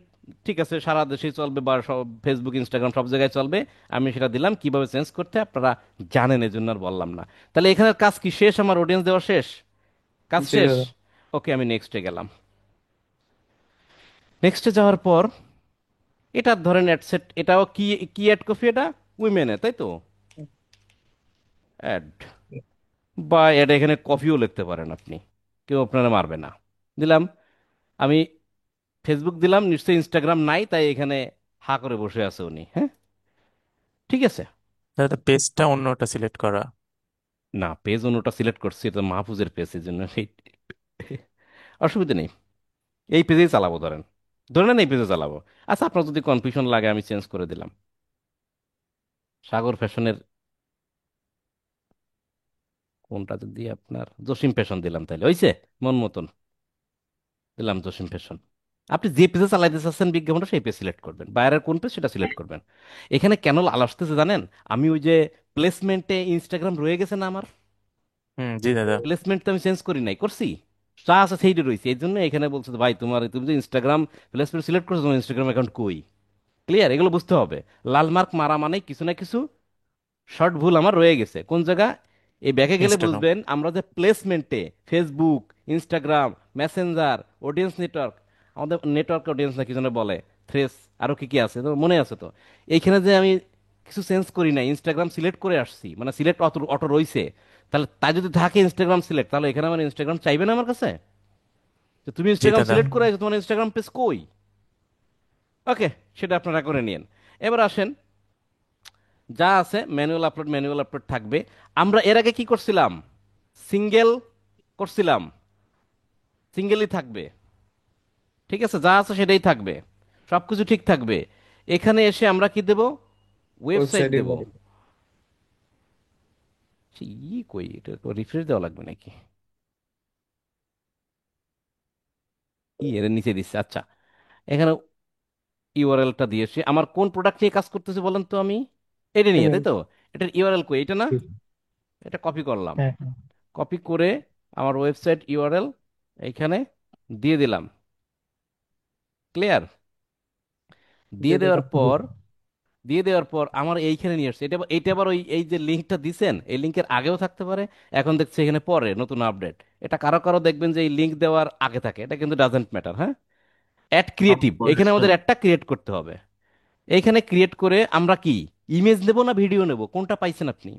ঠিক আছে, সারা দেশেই চলবে বা সব ফেসবুক ইনস্টাগ্রাম সব জায়গায় চলবে। আমি সেটা দিলাম, কিভাবে চেঞ্জ করতে হয় আপনারা জানেন, এই জন্য আর বললাম না। তাহলে এখানের কাজ কি শেষ? আমার অডিয়েন্স দেওয়া শেষ, কাজ জি শেষ। দাদা। ওকে, আমি নেক্সটে গেলাম। নেক্সটে যাওয়ার পর এটা ধরেন অ্যাড সেট, এটাও কি, কি অ্যাড কপি এটা? উইমেনে, তাই তো? অ্যাড, বা এটা এখানে কপিও লিখতে পারেন আপনি, কেউ আপনারা মারবে না। দিলাম আমি। ফেসবুক দিলাম, নিশ্চয়ই ইনস্টাগ্রাম নাই, তাই এখানে হা করে বসে আছে উনি, হ্যাঁ। ঠিক আছে। দাদা পেজটা অন্যটা সিলেক্ট করা। না, পেজ অন্যটা সিলেক্ট করছি, এটা মাহফুজের পেজ, এই জন্য সেই অসুবিধা নেই। এই পেজেই চালাবো, ধরেন ধরেন এই পেজে চালাবো। আচ্ছা, আপনার যদি কনফিউশন লাগে আমি চেঞ্জ করে দিলাম। সাগর ফ্যাশনের কোনটা যদি আপনার জসিম ফ্যাশন দিলাম, তাহলে হয়েছে মন মতন। দিলাম জসিম ফ্যাশন। আপনি যে পেজে চালাইতে চাচ্ছেন বিজ্ঞাপনটা, সেই পেজ সিলেক্ট করবেন, বাইরের কোন পেজ সেটা সিলেক্ট করবেন। এখানে কেন লাল আসতেছে জানেন? আমি ওই যে প্লেসমেন্টে ইনস্টাগ্রাম রয়ে গেছে না আমার, হুম, জি দাদা। প্লেসমেন্ট তো আমি চেঞ্জ করি নাই, করছি, যা আছে সেইটা রয়েছে। এই জন্য এখানে বলছে ভাই তোমার, তুমি যে ইনস্টাগ্রাম প্লেসমেন্ট সিলেক্ট করছো, তোমার ইনস্টাগ্রাম অ্যাকাউন্ট কই? ক্লিয়ার, এগুলো বুঝতে হবে। লাল মার্ক মারা মানে কিছু না কিছু শর্ট ভুল আমার রয়ে গেছে কোন জায়গা। এই ব্যাকে গেলে ইনস্টাগ্রাম। বুঝবেন আমরা যে প্লেসমেন্টে Facebook, Instagram, Messenger, audience network, আমাদের নেটওয়ার্ক অডিয়েন্স না কি যেন বলে, থ্রেস, আরো কি কি আছে তো মনে আছে তো? এইখানে যে আমি কিছু চেঞ্জ করি না, ইনস্টাগ্রাম সিলেক্ট করে আসছি, মানে সিলেক্ট অটো অটো রইছে। তাহলে তাই যদি থাকে ইনস্টাগ্রাম সিলেক্ট, তাহলে এখানে আমার ইনস্টাগ্রাম চাইবে না আমার কাছে? তো তুমি জি ইনস্টাগ্রাম দাদা। সিলেক্ট করে আসছো, তোমার ইনস্টাগ্রাম পেজ কই? ওকে, সেটা আপনারা করে নিন। এবার আসেন, যা আছে ম্যানুয়াল আপলোড, ম্যানুয়াল আপলোড থাকবে। আমরা এর আগে কি করছিলাম? সিঙ্গেল করছিলাম, সিঙ্গেলই থাকবে। ঠিক আছে, যা আছে সেটাই থাকবে, সবকিছু ঠিক থাকবে। এখানে এসে আমরা কি দেব? ওয়েবসাইট ওয়েবসাইটে দেব। যাবো। সে কই, এটা রিফ্রেশ দেওয়া লাগবে নাকি? এর নিচে দিচ্ছে, আচ্ছা। এখানে ইউআরএলটা দিয়েছি, আমার কোন প্রোডাক্ট নিয়ে কাজ করতেছি বলেন তো আমি? এটা নিয়ে, তাই পেমেন্ট। তো? এটার ইউআরএল কই, এটা না? এটা কপি করলাম, হ্যাঁ, কপি করে আমার ওয়েবসাইট ইউআরএল এইখানে দিয়ে দিলাম। ক্লিয়ার? জি দিয়ে দাদা। দেওয়ার পর, দিয়ে দেওয়ার পর আমার এইখানে নিয়ে আসছে। এইটা আবার ওই এই যে লিঙ্কটা দিছেন, এই লিঙ্কের আগেও থাকতে পারে, এখন দেখছি এখানে পরে নতুন আপডেট। এটা কারো কারো দেখবেন যে এই লিঙ্ক দেওয়ার আগে থাকে, এটা কিন্তু ডাজেন্ট ম্যাটার, হ্যাঁ। অ্যাড ক্রিয়েটিভ, এখানে আমাদের অবশ্যই। অ্যাডটা ক্রিয়েট করতে হবে। এইখানে ক্রিয়েট করে আমরা কি ইমেজ নেব না ভিডিও নেব, কোনটা পাইছেন আপনি?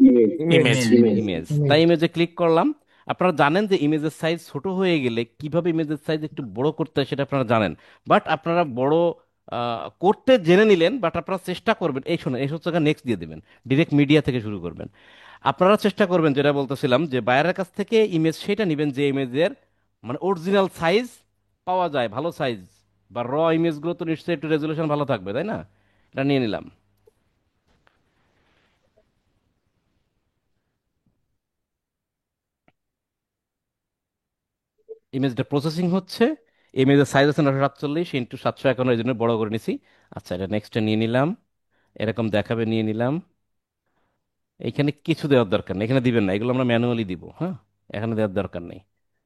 ইমেজ। ইমেজ। ইমেজ। তাই ইমেজে ক্লিক করলাম। আপনারা জানেন যে ইমেজের সাইজ ছোট হয়ে গেলে কিভাবে ইমেজের সাইজ একটু বড় করতে হয়, সেটা আপনারা জানেন। বাট আপনারা বড় করতে জেনে নিলেন, বাট আপনারা চেষ্টা করবেন, এই শোনেন, এই সব জায়গায় নেক্সট দিয়ে দেবেন, ডিরেক্ট মিডিয়া থেকে শুরু করবেন। আপনারা চেষ্টা করবেন, যেটা বলতেছিলাম, যে বায়ারের কাছ থেকে ইমেজ সেটা নেবেন যে ইমেজের মানে অরিজিনাল সাইজ পাওয়া যায়, ভালো সাইজ। বা ইমেজগুলো তো নিশ্চয়ই একটু রেজলিউশন ভালো থাকবে, তাই না? এটা নিয়ে নিলাম। ইমেজটা প্রসেসিং হচ্ছে। ইমেজের সাইজ আছে 947 × 751, এই জন্য বড় করে নিছি। আচ্ছা, এটা নেক্সটটা নিয়ে নিলাম, এরকম দেখাবে, নিয়ে নিলাম। এখানে কিছু দেওয়ার দরকার নেই, এখানে দিবেন না, এগুলো আমরা ম্যানুয়ালি দিব, হ্যাঁ। এখানে দেওয়ার দরকার নেই।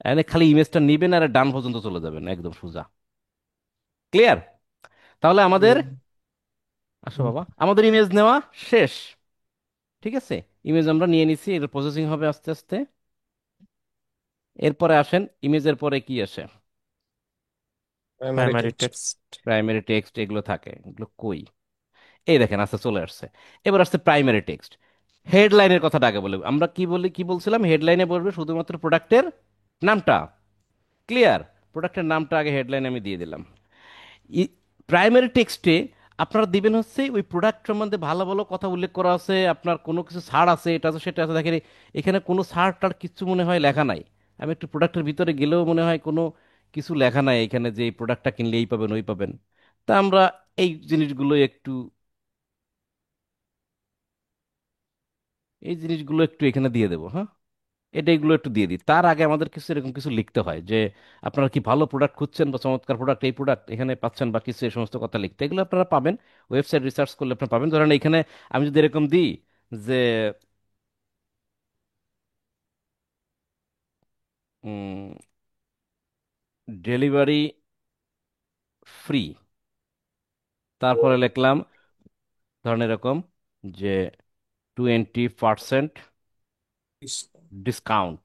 এখানে খালি ইমেজটা নিবেন আর ডান পর্যন্ত চলে যাবেন, একদম সোজা। ক্লিয়ার? তাহলে জি আমাদের, আসো বাবা, আমাদের ইমেজ নেওয়া শেষ। ঠিক আছে, ইমেজ আমরা নিয়ে নিছি, এর প্রসেসিং হবে আস্তে আস্তে। এরপরে আসেন, ইমেজের পরে কি আসে? Primary primary text. Text. Primary text, এগুলো থাকে, এগুলো কই? এই দেখেন, আস্তে চলে আসছে। এবার আসছে প্রাইমারি টেক্সট। হেডলাইনের কথাটা আগে বলি, আমরা কি বলি, কি বলছিলাম? হেডলাইনে বলবে শুধুমাত্র প্রোডাক্টের নামটা। ক্লিয়ার? প্রোডাক্টের নামটা আগে হেডলাইনে আমি দিয়ে দিলাম। প্রাইমারি টেক্সটে আপনারা দিবেন হচ্ছে ওই প্রোডাক্ট সম্বন্ধে ভালো ভালো কথা উল্লেখ করা আছে, আপনার কোনো কিছু ছাড় আছে, এটা আছে সেটা আছে। দেখেন এখানে কোনো ছাড় টাড় কিচ্ছু মনে হয় লেখা নাই। আমি একটু প্রোডাক্টের ভিতরে গেলেও মনে হয় কোনো কিছু লেখা নাই এখানে, যে এই প্রোডাক্টটা কিনলে এই পাবেন ওই পাবেন। তা আমরা এই জিনিসগুলো একটু, এই জিনিসগুলো একটু এখানে দিয়ে দেবো, হ্যাঁ। এগুলো একটু দিয়ে দিই। তার আগে আমাদের কিছু এরকম কিছু লিখতে হয় যে আপনারা কি ভালো প্রোডাক্ট খুঁজছেন বা চমৎকার প্রোডাক্ট, এই প্রোডাক্ট এখানে পাচ্ছেন বা কিছু, এই সমস্ত কথা লিখতে, এগুলো আপনারা পাবেন ওয়েবসাইট রিসার্চ করলে, আপনারা পাবেন। ধরেন এখানে আমি যদি এরকম দিই যে ডেলিভারি ফ্রি, তারপরে লিখলাম ধরেন এরকম যে 20% ডিসকাউন্ট,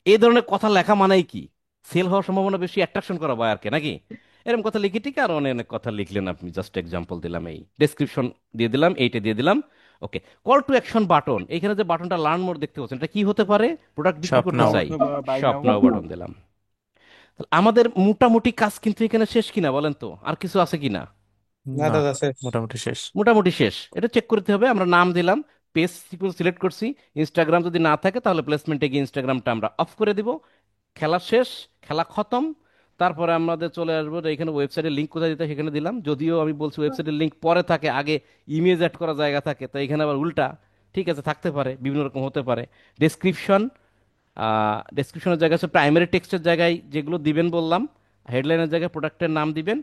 এই ধরনের কথা লেখা মানেই কি সেল হওয়ার সম্ভাবনা বেশি, অ্যাট্রাকশন করা বায়ারকে নাকি। এরকম কথা লিখে টিকে আর অনেক অনেক কথা লিখলেন আপনি, জাস্ট এক্সাম্পল দিলাম, এই ডেসক্রিপশন দিয়ে দিলাম, এইটা দিয়ে দিলাম। ওকে, কল টু অ্যাকশন বাটন, এখানে যে বাটনটা লার্ন মোর দেখতে পাচ্ছেন, এটা কি হতে পারে? প্রোডাক্ট বিক্রি শপ করতে নাও। চাই, শপ নাও বাটন দিলাম। তাহলে আমাদের মোটামুটি কাজ কিন্তু এখানে শেষ কিনা বলেন তো, আর কিছু আছে কিনা? না না, দাদা শেষ। মোটামুটি শেষ। মোটামুটি শেষ, এটা চেক করতে হবে। আমরা নাম দিলাম, পেজ সিলেক্ট করছি, ইনস্টাগ্রাম যদি না থাকে তাহলে প্লেসমেন্টে গিয়ে ইনস্টাগ্রামটা আমরা অফ করে দিব। খেলা শেষ, খেলা খতম। তারপরে আমাদের চলে আসবো যে এখানে ওয়েবসাইটের লিঙ্ক কোথায় দিতে হয়, সেখানে দিলাম। যদিও আমি বলছি ওয়েবসাইটের লিঙ্ক পরে থাকে, আগে ইমেজ অ্যাড করা জায়গা থাকে, তো এখানে আবার উল্টা। ঠিক আছে, থাকতে পারে, বিভিন্ন রকম হতে পারে। ডেসক্রিপশন, ডেসক্রিপশনের জায়গায় হচ্ছে প্রাইমারি টেক্সটের জায়গায় যেগুলো দিবেন বললাম, হেডলাইনের জায়গায় প্রোডাক্টের নাম দিবেন।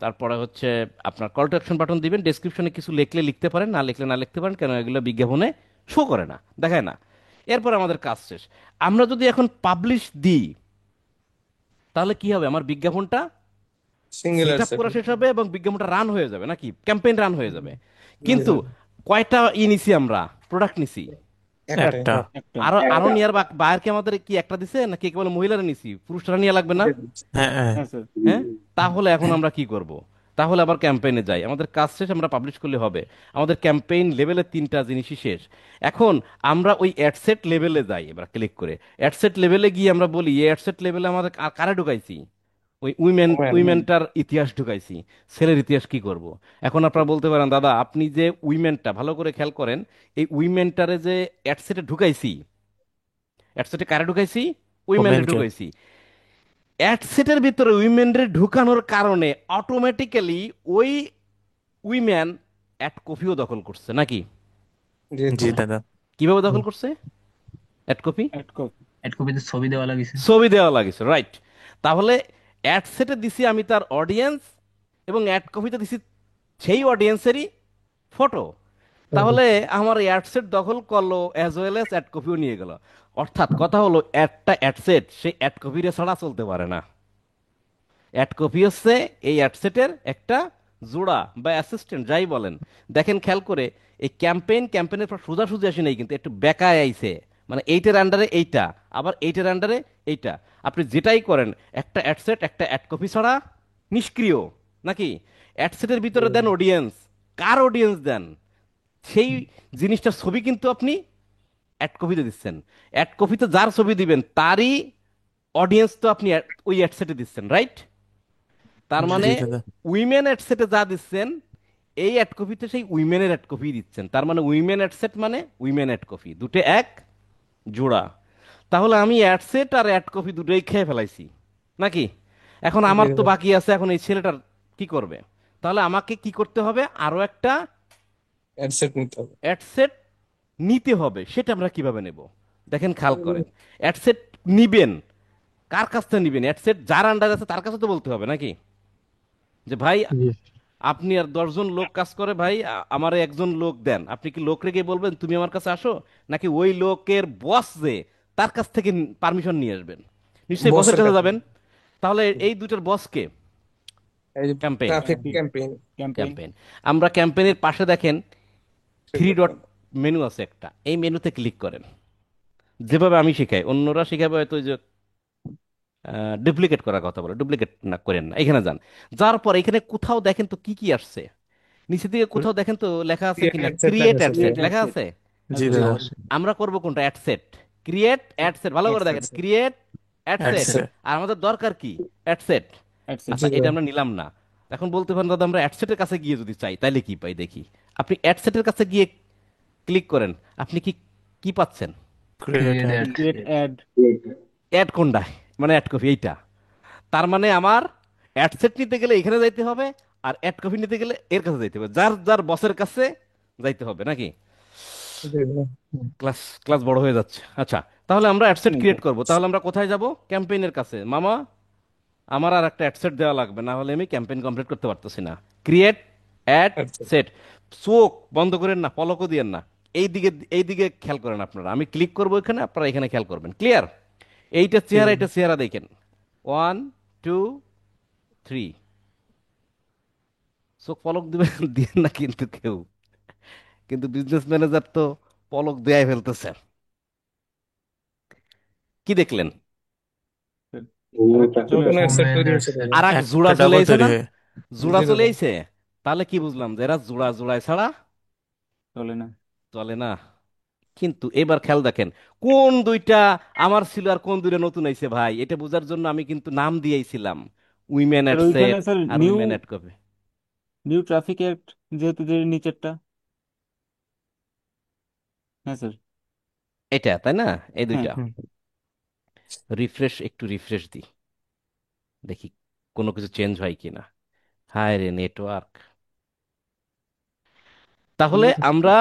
তারপরে হচ্ছে আপনার কল টু অ্যাকশন বাটন দিবেন। ডেসক্রিপশনে কিছু লিখলে লিখতে পারেন, না লিখলে না লিখতে পারেন, কেন এগুলো বিজ্ঞাপনে শো করে না, দেখায় না। এরপর আমাদের কাজ শেষ। আমরা যদি এখন পাবলিশ দিই তাহলে কি হবে? আমার বিজ্ঞাপনটা single set ad up set. করা শেষ হবে এবং বিজ্ঞাপনটা রান হয়ে যাবে, নাকি ক্যাম্পেইন রান হয়ে যাবে। জি কিন্তু দাদা। কয়টা নিছি আমরা, প্রোডাক্ট নিছি? একটাই। একটা। আরো আরো নিয়ার বায়ারকে আমাদের কি একটা দিছে, নাকি কেবল মহিলারা নিছি, পুরুষরা নিয়ে লাগবে না? হ্যাঁ, হ্যাঁ। হ্যাঁ, তাহলে এখন আমরা কি করব? তাহলে আবার ক্যাম্পেইনে যাই, আমাদের কাজ শেষ, আমরা পাবলিশ করলে হবে। আমাদের ক্যাম্পেইন লেভেলের তিনটা জিনিসই শেষ। এখন আমরা ওই অ্যাডসেট লেভেলে যাই, এবার ক্লিক করে অ্যাডসেট লেভেলে গিয়ে আমরা বলি এই অ্যাডসেট লেভেলে আমাদের কারে ঢুকাইছি? ওই ওমেন। উইমেনটার ইতিহাস ঢুকাইছি। ছেলের ইতিহাস কি করব? এখন আপনারা বলতে পারেন দাদা আপনি যে উইমেনটা, ভালো করে খেয়াল করেন, এই উইমেনটারে যে অ্যাডসেটে ঢুকাইছি, অ্যাডসেটে কারে ঢুকাইছি? উইমেনরে ওমেনকে। ঢুকাইছি। অ্যাডসেটের ভিতরে উইমেনরে ঢুকানোর কারণে অটোমেটিক্যালি ওই উইমেন অ্যাড কপিও দখল করছে, নাকি? জি জি দাদা। দাদা। কিভাবে দখল করছে অ্যাড কপি? এড কপিতে ছবি দেওয়া লাগিছে। ছবি দেওয়া লাগিছে, রাইট। তাহলে অ্যাডসেটে দিছি আমি তার অডিয়েন্স, এবং অ্যাড কপিতে দিছি সেই অডিয়েন্সেরই ফটো। তাহলে আমার অ্যাডসেট দখল করলো অ্যাজ ওয়েল এস অ্যাড কপিও নিয়ে গেল। অর্থাৎ কথা হলো একটা অ্যাডসেট সেই অ্যাড কপিরে ছাড়া চলতে পারে না। অ্যাড কপি হচ্ছে এই অ্যাডসেটের একটা জোড়া বা অ্যাসিস্ট্যান্ট, যাই বলেন। দেখেন খেয়াল করে, এই ক্যাম্পেইনের পর সোজাসুজি আসে নাই কিন্তু, একটু বেকায় আইছে। মানে এইটার আন্ডারে এইটা, আবার এইটার আন্ডারে এইটা। আপনি যেটাই করেন, একটা অ্যাডসেট একটা অ্যাড কপি ছাড়া নিষ্ক্রিয়, নাকি? অ্যাডসেটের ভিতরে দেন অডিয়েন্স, কার অডিয়েন্স দেন সেই জিনিসটার ছবি কিন্তু আপনি অ্যাড কপিতে দিচ্ছেন। অ্যাড কপিতে যার ছবি দিবেন তারই অডিয়েন্স তো আপনি ওই অ্যাডসেটে দিচ্ছেন, রাইট? তার জি মানে দাদা। উইমেন অ্যাডসেটে যা দিচ্ছেন, এই অ্যাড কপিতে সেই উইমেনের অ্যাড কপি দিচ্ছেন। তার মানে উইমেন অ্যাডসেট মানে উইমেন অ্যাড কপি, দুটো এক জোড়া। তাহলে আমি অ্যাডসেট আর অ্যাড কপি দুটোই খেয়ে ফেলাইছি, নাকি? এখন জি আমার তো দাদা। বাকি আছে, এখন এই ছেলেটার কি করবে? তাহলে আমাকে কি করতে হবে? আরো একটা অ্যাডসেট নিতে হবে। অ্যাডসেট নিতে হবে। সেটা আমরা কিভাবে নেব? দেখেন খেয়াল করেন, অ্যাডসেট নিবেন, কার কাছ থেকে নিবেন? অ্যাডসেট যার আন্ডার আছে তার কাছে তো বলতে হবে, নাকি? যে ভাই জি আপনি আর 10 জন লোক কাজ করে, ভাই আমারে একজন লোক দেন। আপনি কি লোক রেখে বলবেন তুমি আমার কাছে আসো, নাকি ওই লোকের বস যে তার কাছ থেকে পারমিশন নিয়ে আসবেন? নিশ্চয়ই বসের বসের কাছে কাছে। যাবেন। তাহলে এই দুইটার বসকে এই যে ক্যাম্পেইন, ট্রাফিক ক্যাম্পেইন। ক্যাম্পেইন। আমরা ক্যাম্পেইনের পাশে দেখেন থ্রি ডট মেনু আছে একটা, এই মেনুতে ক্লিক করেন। যেভাবে আমি শিখাই, অন্যরা শিখাবে হয়তো ওই যে ডুপ্লিকেট করার কথা বলে, ডুপ্লিকেট না করেন না, এখানে যান। যার পর এখানে কোথাও দেখেন তো কি কি আসছে, নিচে দিকে কোথাও দেখেন তো লেখা আছে কিনা অ্যাডসেট লেখা ক্রিয়েট আছে। অ্যাডসেট লেখা আছে। জি জি দাদা। অবশ্যই। আমরা করব কোনটা? অ্যাডসেট, ক্রিয়েট অ্যাডসেট, ভালো করে দেখেন, ক্রিয়েট অ্যাডসেট। অ্যাডসেট। আর আমাদের দরকার কি? অ্যাডসেট। জি আচ্ছা, এটা দাদা। আমরা নিলাম না। এখন বলতে পারেন দাদা আমরা অ্যাডসেটের কাছে গিয়ে যদি চাই তাহলে কি পাই দেখি। আপনি অ্যাডসেটের কাছে গিয়ে ক্লিক করেন, আপনি কি কি পাচ্ছেন? Create create ad. Ad. Ad কোনটায়? মানে অ্যাড কপি এইটা। তার মানে আমার অ্যাডসেট নিতে গেলে এখানে যাইতে হবে, আর অ্যাড কপি নিতে গেলে এর কাছে যাইতে হবে, যার যার বসের কাছে যাইতে হবে, নাকি? জি দাদা। ক্লাস ক্লাস বড় হয়ে যাচ্ছে। আচ্ছা, তাহলে আমরা অ্যাডসেট ক্রিয়েট করব। তাহলে আমরা কোথায় যাব? ক্যাম্পেইনের কাছে। মামা, আমার আর একটা অ্যাডসেট দেওয়া লাগবে, না হলে আমি ক্যাম্পেইন কমপ্লিট করতে পারতেছি না। ক্রিয়েট অ্যাড আচ্ছা। সেট। চোখ বন্ধ করেন না, পলকও দিয়েন না। এই দিকে খেয়াল করেন আপনারা। আমি ক্লিক করবো এখানে, আপনারা এখানে খেয়াল করবেন। ক্লিয়ার? এইটা জি চেহারা, দাদা। এটা চেহারা দেখেন। 1 2 3। চোখ পলক দিবেন দিয়েন না কিন্তু কেউ। কিন্তু বিজনেস ম্যানেজার তো পলক দেয়াই ফেলতেছে। কি দেখলেন? চলে নতুন আসে। অ্যাডসেট ওমেন তৈরি হয়েছে অ্যাডসেট। দাদা। আর এক জোড়া একটা চলে ডাবল আইছে তৈরি না? হয়ে। জোড়া জি চলে দাদা। আইছে। তাহলে কি বুঝলাম? যে এরা জোড়া জোড়ায় ছাড়া চলে না। চলে না। কিন্তু এবার খেয়াল দেখেন, কোন দুইটা আমার ছিল আর কোন দুইটা নতুন আইছে ভাই, এটা বোঝার জন্য আমি কিন্তু নাম দিয়েছিলাম, উইমেন স্যার অ্যাট ওইখানে সেট স্যার আর new women ad copy. New traffic ad, যেহেতু যে নিচেরটা। হ্যাঁ স্যার। এটা তাই না? এই হ্যাঁ। দুইটা। একটু রিফ্রেশ দিই, দেখি কোনো কিছু চেঞ্জ হয় কিনা। হায় রে নেটওয়ার্ক। তাহলে আমরা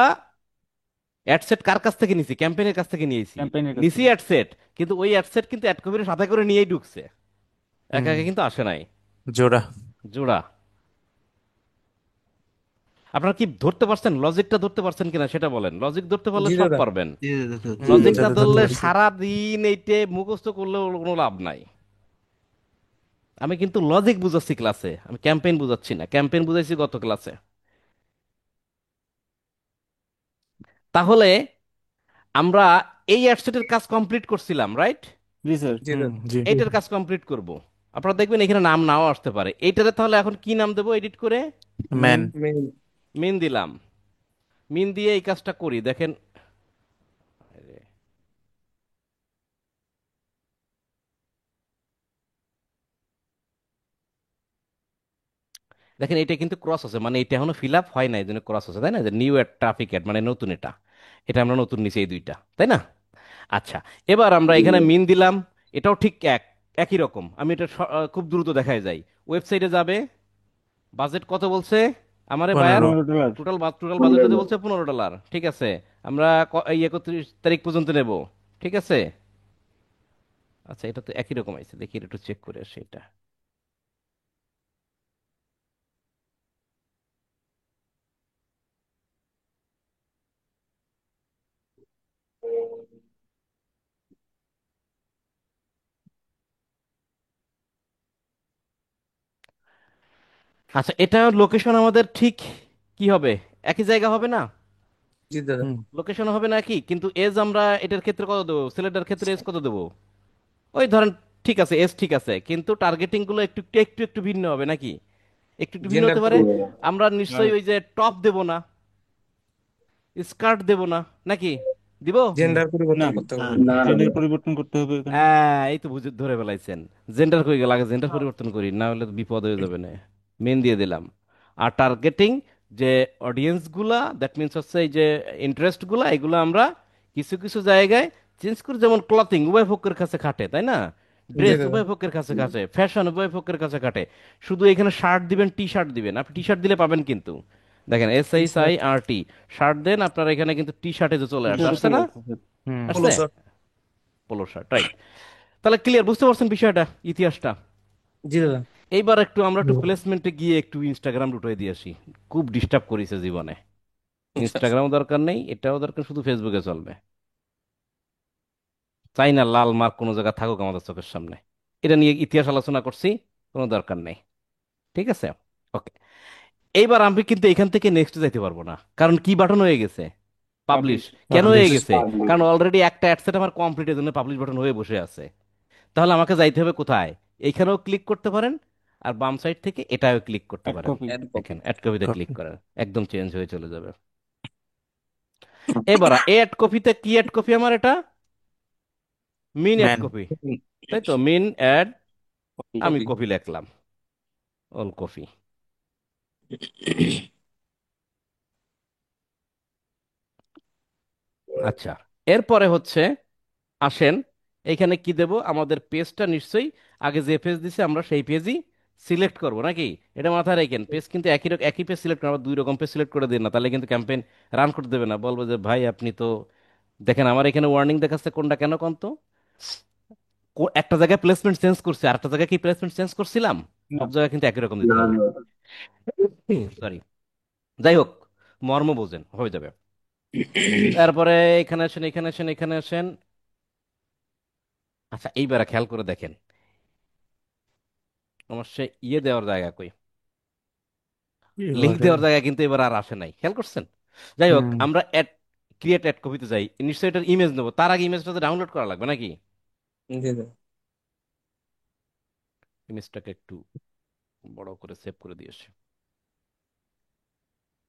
অ্যাডসেট কার কাছ থেকে নিছি? ক্যাম্পেইনের কাছ থেকে নিয়েছি। ক্যাম্পেইনের কাছ নিছি থেকে। অ্যাডসেট, কিন্তু ওই অ্যাডসেট কিন্তু অ্যাড কপির সাথে করে নিয়েই ঢুকছে, একা হুম। একা কিন্তু আসে নাই। জোড়া। জোড়া। আপনারা কি ধরতে পারছেন? লজিকটা ধরতে পারছেন কিনা সেটা বলেন। লজিক ধরতে পারলে জি সব দাদা। পারবেন। জি দাদা, ধরতে হুম, লজিক পারছি। না দাদা ধরতে ধরলে পারছি। সারা দিন এইটে মুখস্থ করলেও কোনো লাভ নাই। আমি কিন্তু লজিক বুঝাচ্ছি ক্লাসে, আমি ক্যাম্পেইন বুঝাচ্ছি না। ক্যাম্পেইন বুঝাইছি গত ক্লাসে। তাহলে আমরা এই অ্যাডসেটের কাজ কমপ্লিট করছিলাম, রাইট? জি স্যার। জি হুম, দাদা। জি। এইটার কাজ কমপ্লিট করব। আপনারা দেখবেন এখানে নাম নাও আসতে পারে এইটারে। তাহলে এখন কি নাম দেবো এডিট করে? ম্যান। মেন। মেইন। মিন দিলাম। মিন দিয়ে এই কাজটা করি, দেখেন। দেখেন এটা কিন্তু ক্রস আছে, মানে এটা এখনো ফিল আপ হয় না, এই জন্য ক্রস আছে, তাই না? যে নিউ এড ট্রাফিক এড মানে নতুন। এটা এটা আমরা নতুন নিচে এই দুইটা, তাই না? আচ্ছা, এবার আমরা এখানে মিন দিলাম। এটাও ঠিক একই রকম। আমি এটা খুব দ্রুত দেখায় যাই। ওয়েবসাইটে যাবে। বাজেট কত বলছে আমারে বায়ার? 15। $15। টোটাল বাজেট যদি বলছে $15। ঠিক আছে, আমরা এই 31 তারিখ পর্যন্ত নেব। ঠিক আছে। আচ্ছা, এটা তো একই রকম আছে, দেখি এটা একটু চেক করে আসি এটা। আচ্ছা, এটা লোকেশন আমাদের ঠিক কি হবে? একই জায়গা হবে না? জি দাদা। হুম। লোকেশন হবে নাকি? কিন্তু এজ আমরা এটার ক্ষেত্রে কত দেবো? সিলেক্টের ক্ষেত্রে এজ কত দেবো? ওই ধরেন, ঠিক আছে, এজ ঠিক আছে, কিন্তু টার্গেটিং গুলো একটু একটু একটু একটু ভিন্ন হবে নাকি? একটু একটু ভিন্ন জেন্ডার হতে পারে। পরিবর্তন। আমরা আর নিশ্চয়ই ওই যে টপ দেব না, স্কার্ট দেব না, নাকি? দিব? জেন্ডার না, পরিবর্তন করতে হবে। জেন্ডার পরিবর্তন করতে হবে এখানে। এই তো বুঝে ধরে ফেলাইছেন। জেন্ডার কই গেল? আগে জেন্ডার পরিবর্তন করি, না হলে তো বিপদ হয়ে যাবে না। মেন দিয়ে দিলাম। আর টার্গেটিং, যে অডিয়েন্স গুলা, দ্যাট মিনস হচ্ছে এই যে ইন্টারেস্ট গুলা, এগুলো আমরা কিছু কিছু জায়গায় চেঞ্জ করি। যেমন ক্লথিং উভয় পক্ষের কাছে খাটে, তাই না? জি ড্রেস দাদা। উভয় পক্ষের কাছে খাটে, ফ্যাশন উভয় পক্ষের কাছে খাটে। শুধু এখানে শার্ট দিবেন, টি শার্ট দিবেন, আপনি টি শার্ট দিলে পাবেন কিন্তু। দেখেন SHIRT, শার্ট দেন, আপনার এখানে কিন্তু টি শার্টে যে চলে আসে, টি-শার্টে আসছে চলে না? আসছে স্যার। হুম। হলো আসছে। স্যার। Polo shirt, right. তাহলে ক্লিয়ার, বুঝতে পারছেন বিষয়টা, ইতিহাসটা? জি দাদা। এইবার আমরা একটু প্লেসমেন্টে গিয়ে একটু ইনস্টাগ্রাম লুটিয়ে দিয়ে আসি। খুব ডিস্টার্ব করেছে জীবনে। ইনস্টাগ্রামও দরকার নেই, এটাও দরকার, শুধু ফেসবুকে চলবে। চাই না লাল মার্ক কোনো জায়গায় থাকুক আমাদের চোখের সামনে। এটা নিয়ে ইতিহাস আলোচনা করছি, কোনো দরকার নেই। ঠিক আছে, ওকে। এইবার আমি কিন্তু এখান থেকে নেক্সট যাইতে পারবো না, কারণ কি বাটন হয়ে গেছে? পাবলিশ। পাবলিশ। কেন হয়ে পাবলিশ। গেছে? কারণ অলরেডি একটা অ্যাডসেট আমার কমপ্লিট, এর জন্য পাবলিশ বাটন হয়ে বসে আছে। তাহলে আমাকে যাইতে হবে কোথায়? এইখানেও ক্লিক করতে পারেন, আর বাম সাইড থেকে এটাও ক্লিক করতে এক পারেন। কপি। দেখেন অ্যাড কপিতে ক্লিক কপি। করেন, একদম চেঞ্জ হয়ে চলে যাবে। এবার এই অ্যাড কপিতে কি অ্যাড কপি আমার এটা? মিন অ্যাড ম্যান। কপি, তাই তো? মিন অ্যাড, আমি কপি। কপি লিখলাম, অল কপি। আচ্ছা, এরপরে হচ্ছে, আসেন, এখানে কি দেব? আমাদের পেজটা নিশ্চয়ই আগে যে পেজ দিছে আমরা সেই পেজই সিলেক্ট করব নাকি? এটা মাথায় রাখেন, পেজ কিন্তু একই পেজ সিলেক্ট করবো, দুই রকম পেজ সিলেক্ট করে দিন না, তাহলে কিন্তু ক্যাম্পেইন রান করতে দেবে না, বলবো যে ভাই আপনি তো দেখেন আমার এখানে ওয়ার্নিং দেখাচ্ছে কোনটা কেন কোন তো একটা জায়গায় প্লেসমেন্ট চেঞ্জ করছি, আর একটা জায়গায় কি প্লেসমেন্ট চেঞ্জ করছিলাম? না। সব জায়গায় কিন্তু একই রকম দিতে হবে। সরি, যাই হোক, মর্ম বোঝেন, হয়ে যাবে। তারপরে এখানে আসেন, এখানে আসেন, এখানে আসেন। আচ্ছা, এইবার খেয়াল করে দেখেন, আমার সে ইয়ে দেওয়ার জায়গা কই, লিঙ্ক দেওয়ার ইউআরএল। জায়গা কিন্তু এবার আর আসে নাই, খেয়াল করছেন? যাই হোক, হুম। আমরা ক্রিয়েট অ্যাড কপিতে যাই, নিশ্চয়ই এটার ইমেজ নেবো, তার আগে ইমেজটা তো ডাউনলোড করা লাগবে নাকি? জি দাদা। ইমেজটাকে একটু বড় করে সেভ করে দিয়েছি,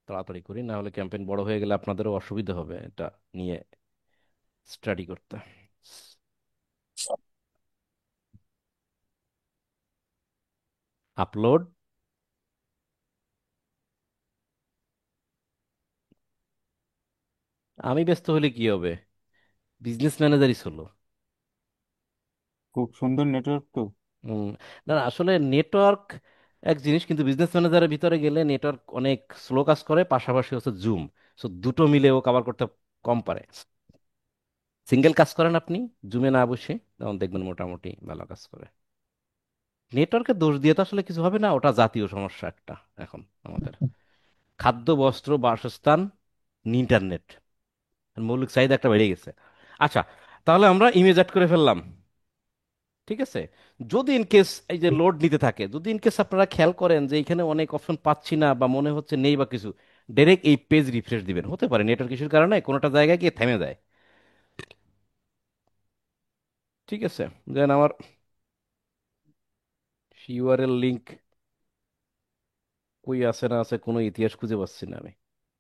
তাড়াতাড়ি করি, না হলে ক্যাম্পেইন বড় হয়ে গেলে আপনাদেরও অসুবিধা হবে এটা নিয়ে স্টাডি করতে। আপলোড। আমি ব্যস্ত হলে কি হবে, বিজনেস ম্যানেজারই হলো। খুব সুন্দর নেটওয়ার্ক তো। উম, না না, আসলে নেটওয়ার্ক এক জিনিস, কিন্তু বিজনেস ম্যানেজারের ভিতরে গেলে নেটওয়ার্ক অনেক স্লো কাজ করে, পাশাপাশি হচ্ছে জুম, সো দুটো মিলে ও কভার করতে কম পারে। সিঙ্গেল কাজ করেন আপনি জুমে না বসে, তখন দেখবেন মোটামুটি ভালো কাজ করে। নেটওয়ার্কের দোষ দিয়ে তো আসলে কিছু হবে না, ওটা জাতীয় সমস্যা একটা এখন আমাদের। খাদ্য, বস্ত্র, বাসস্থান, ইন্টারনেট, মৌলিক চাহিদা একটা বেড়ে গেছে। আচ্ছা, তাহলে আমরা ইমেজ অ্যাড করে ফেললাম, ঠিক আছে। যদি ইন কেস এই যে লোড নিতে থাকে, যদি ইন কেস আপনারা খেয়াল করেন যে এখানে অনেক অপশন পাচ্ছি না বা মনে হচ্ছে নেই বা কিছু, ডাইরেক্ট এই পেজ রিফ্রেশ দিবেন, হতে পারে নেটওয়ার্ক ইস্যুর কারণে কোনোটা জায়গায় গিয়ে থেমে যায়, ঠিক আছে। দেন আমার ইউআরএল লিংক কই আছে না আছে কোনো ইতিহাস খুঁজে পাচ্ছি না আমি,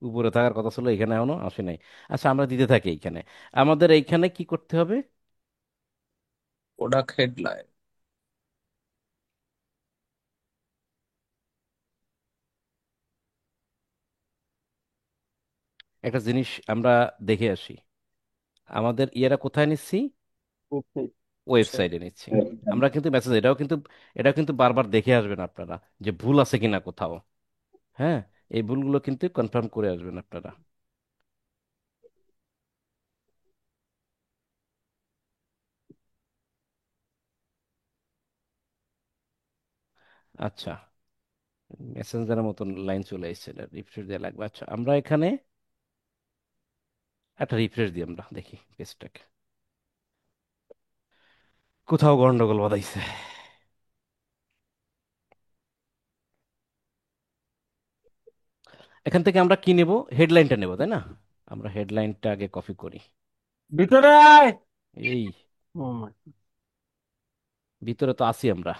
উপরে থাকার কথা ছিল, এখানে এখনো আসে নাই। আচ্ছা, আমরা দিতে থাকি এইখানে, আমাদের এইখানে কি করতে হবে? Product headline. একটা জিনিস আমরা দেখে আসি, আমাদের ইয়েরা কোথায় নিচ্ছি? ওয়েবসাইটে নিচ্ছি। আমরা কিন্তু মেসেজ, এটাও কিন্তু বারবার দেখে আসবেন আপনারা, যে ভুল আছে কিনা কোথাও। হ্যাঁ, এই ভুলগুলো কিন্তু কনফার্ম করে আসবেন আপনারা। আচ্ছা, মেসেঞ্জারের মতন লাইন চলে এসেছে, রিফ্রেশ দেওয়া লাগবে। আচ্ছা, আমরা এখানে একটা রিফ্রেশ দিই, আমরা দেখি পেজটাকে কোথাও গন্ডগোল বাধাইছে। এখান থেকে আমরা কি নেব? হেডলাইনটা নেব, তাই না? আমরা হেডলাইনটা আগে কপি করি। ভিতরে আয়। এই ও মাই। ভিতরে তো আছি আমরা।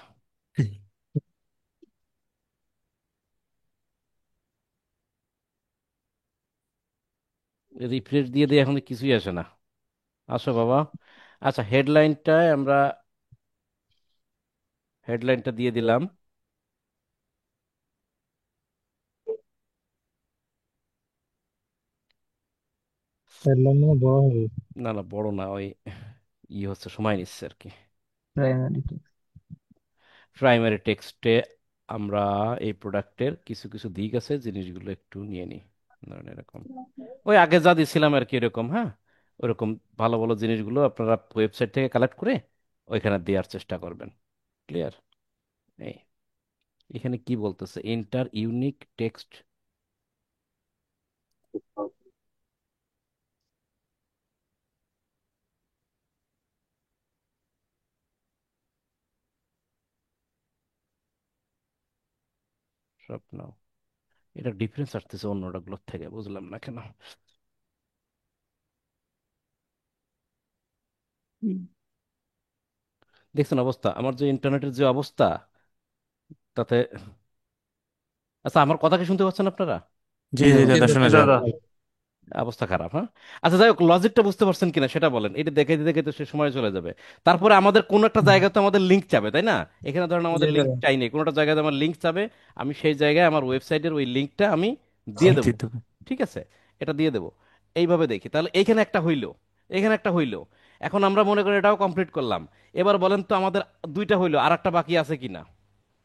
রিফ্রেশ দিয়ে দিয়ে এখন কিছুই আসে না। আসো বাবা। আচ্ছা, হেডলাইনটা দিয়ে দিলাম। হেডলাইন মানে বড় হবে। না না, বড় না, ওই হচ্ছে, সময় নিচ্ছে আর কি। প্রাইমারি। প্রাইমারি টেক্সটে আমরা এই প্রোডাক্টের কিছু কিছু দিক আছে, জিনিসগুলো একটু নিয়ে নিই। ধরেন এরকম, ওই আগে যা দিছিলাম আর কি, এরকম, হ্যাঁ, ওরকম ভালো ভালো জিনিসগুলো আপনারা ওয়েবসাইট থেকে কালেক্ট করে ওইখানে দেওয়ার চেষ্টা করবেন। ক্লিয়ার? এই এখানে কি বলতেছে, এন্টার ইউনিক টেক্সট। সব নাও, এটা ডিফারেন্স আসতেছে অন্যটাগুলোর থেকে, বুঝলাম না কেন। দেখছেন অবস্থা, আমার যে ইন্টারনেটের যে অবস্থা, তাতে। আচ্ছা, আমার কথা কি শুনতে পাচ্ছেন আপনারা? জি জি হ্যাঁ জি দাদা, দাদা। শোনা যায়। দাদা। অবস্থা খারাপ, হ্যাঁ। আচ্ছা, যাই হোক, লজিকটা বুঝতে পারছেন কিনা সেটা বলেন, এটা দেখে দেখে তো সে সময় চলে যাবে। তারপরে আমাদের কোনো একটা জায়গায় তো আমাদের লিঙ্ক চাবে, তাই না? এখানে ধরেন জি আমাদের লিঙ্ক দাদা। চাই নেই, কোনোটা জায়গায় আমার লিঙ্ক চাবে, আমি সেই জায়গায় আমার ওয়েবসাইটের ওই লিঙ্কটা আমি দিয়ে দেবো, দিতে হবে। ঠিক আছে, এটা দিয়ে দেবো। এইভাবে দেখি, তাহলে এইখানে একটা হইলো, এখানে একটা হইলো। এখন আমরা মনে করি এটাও কমপ্লিট করলাম। এবার বলেন তো আমাদের দুইটা হইলো, আর একটা বাকি আছে কিনা?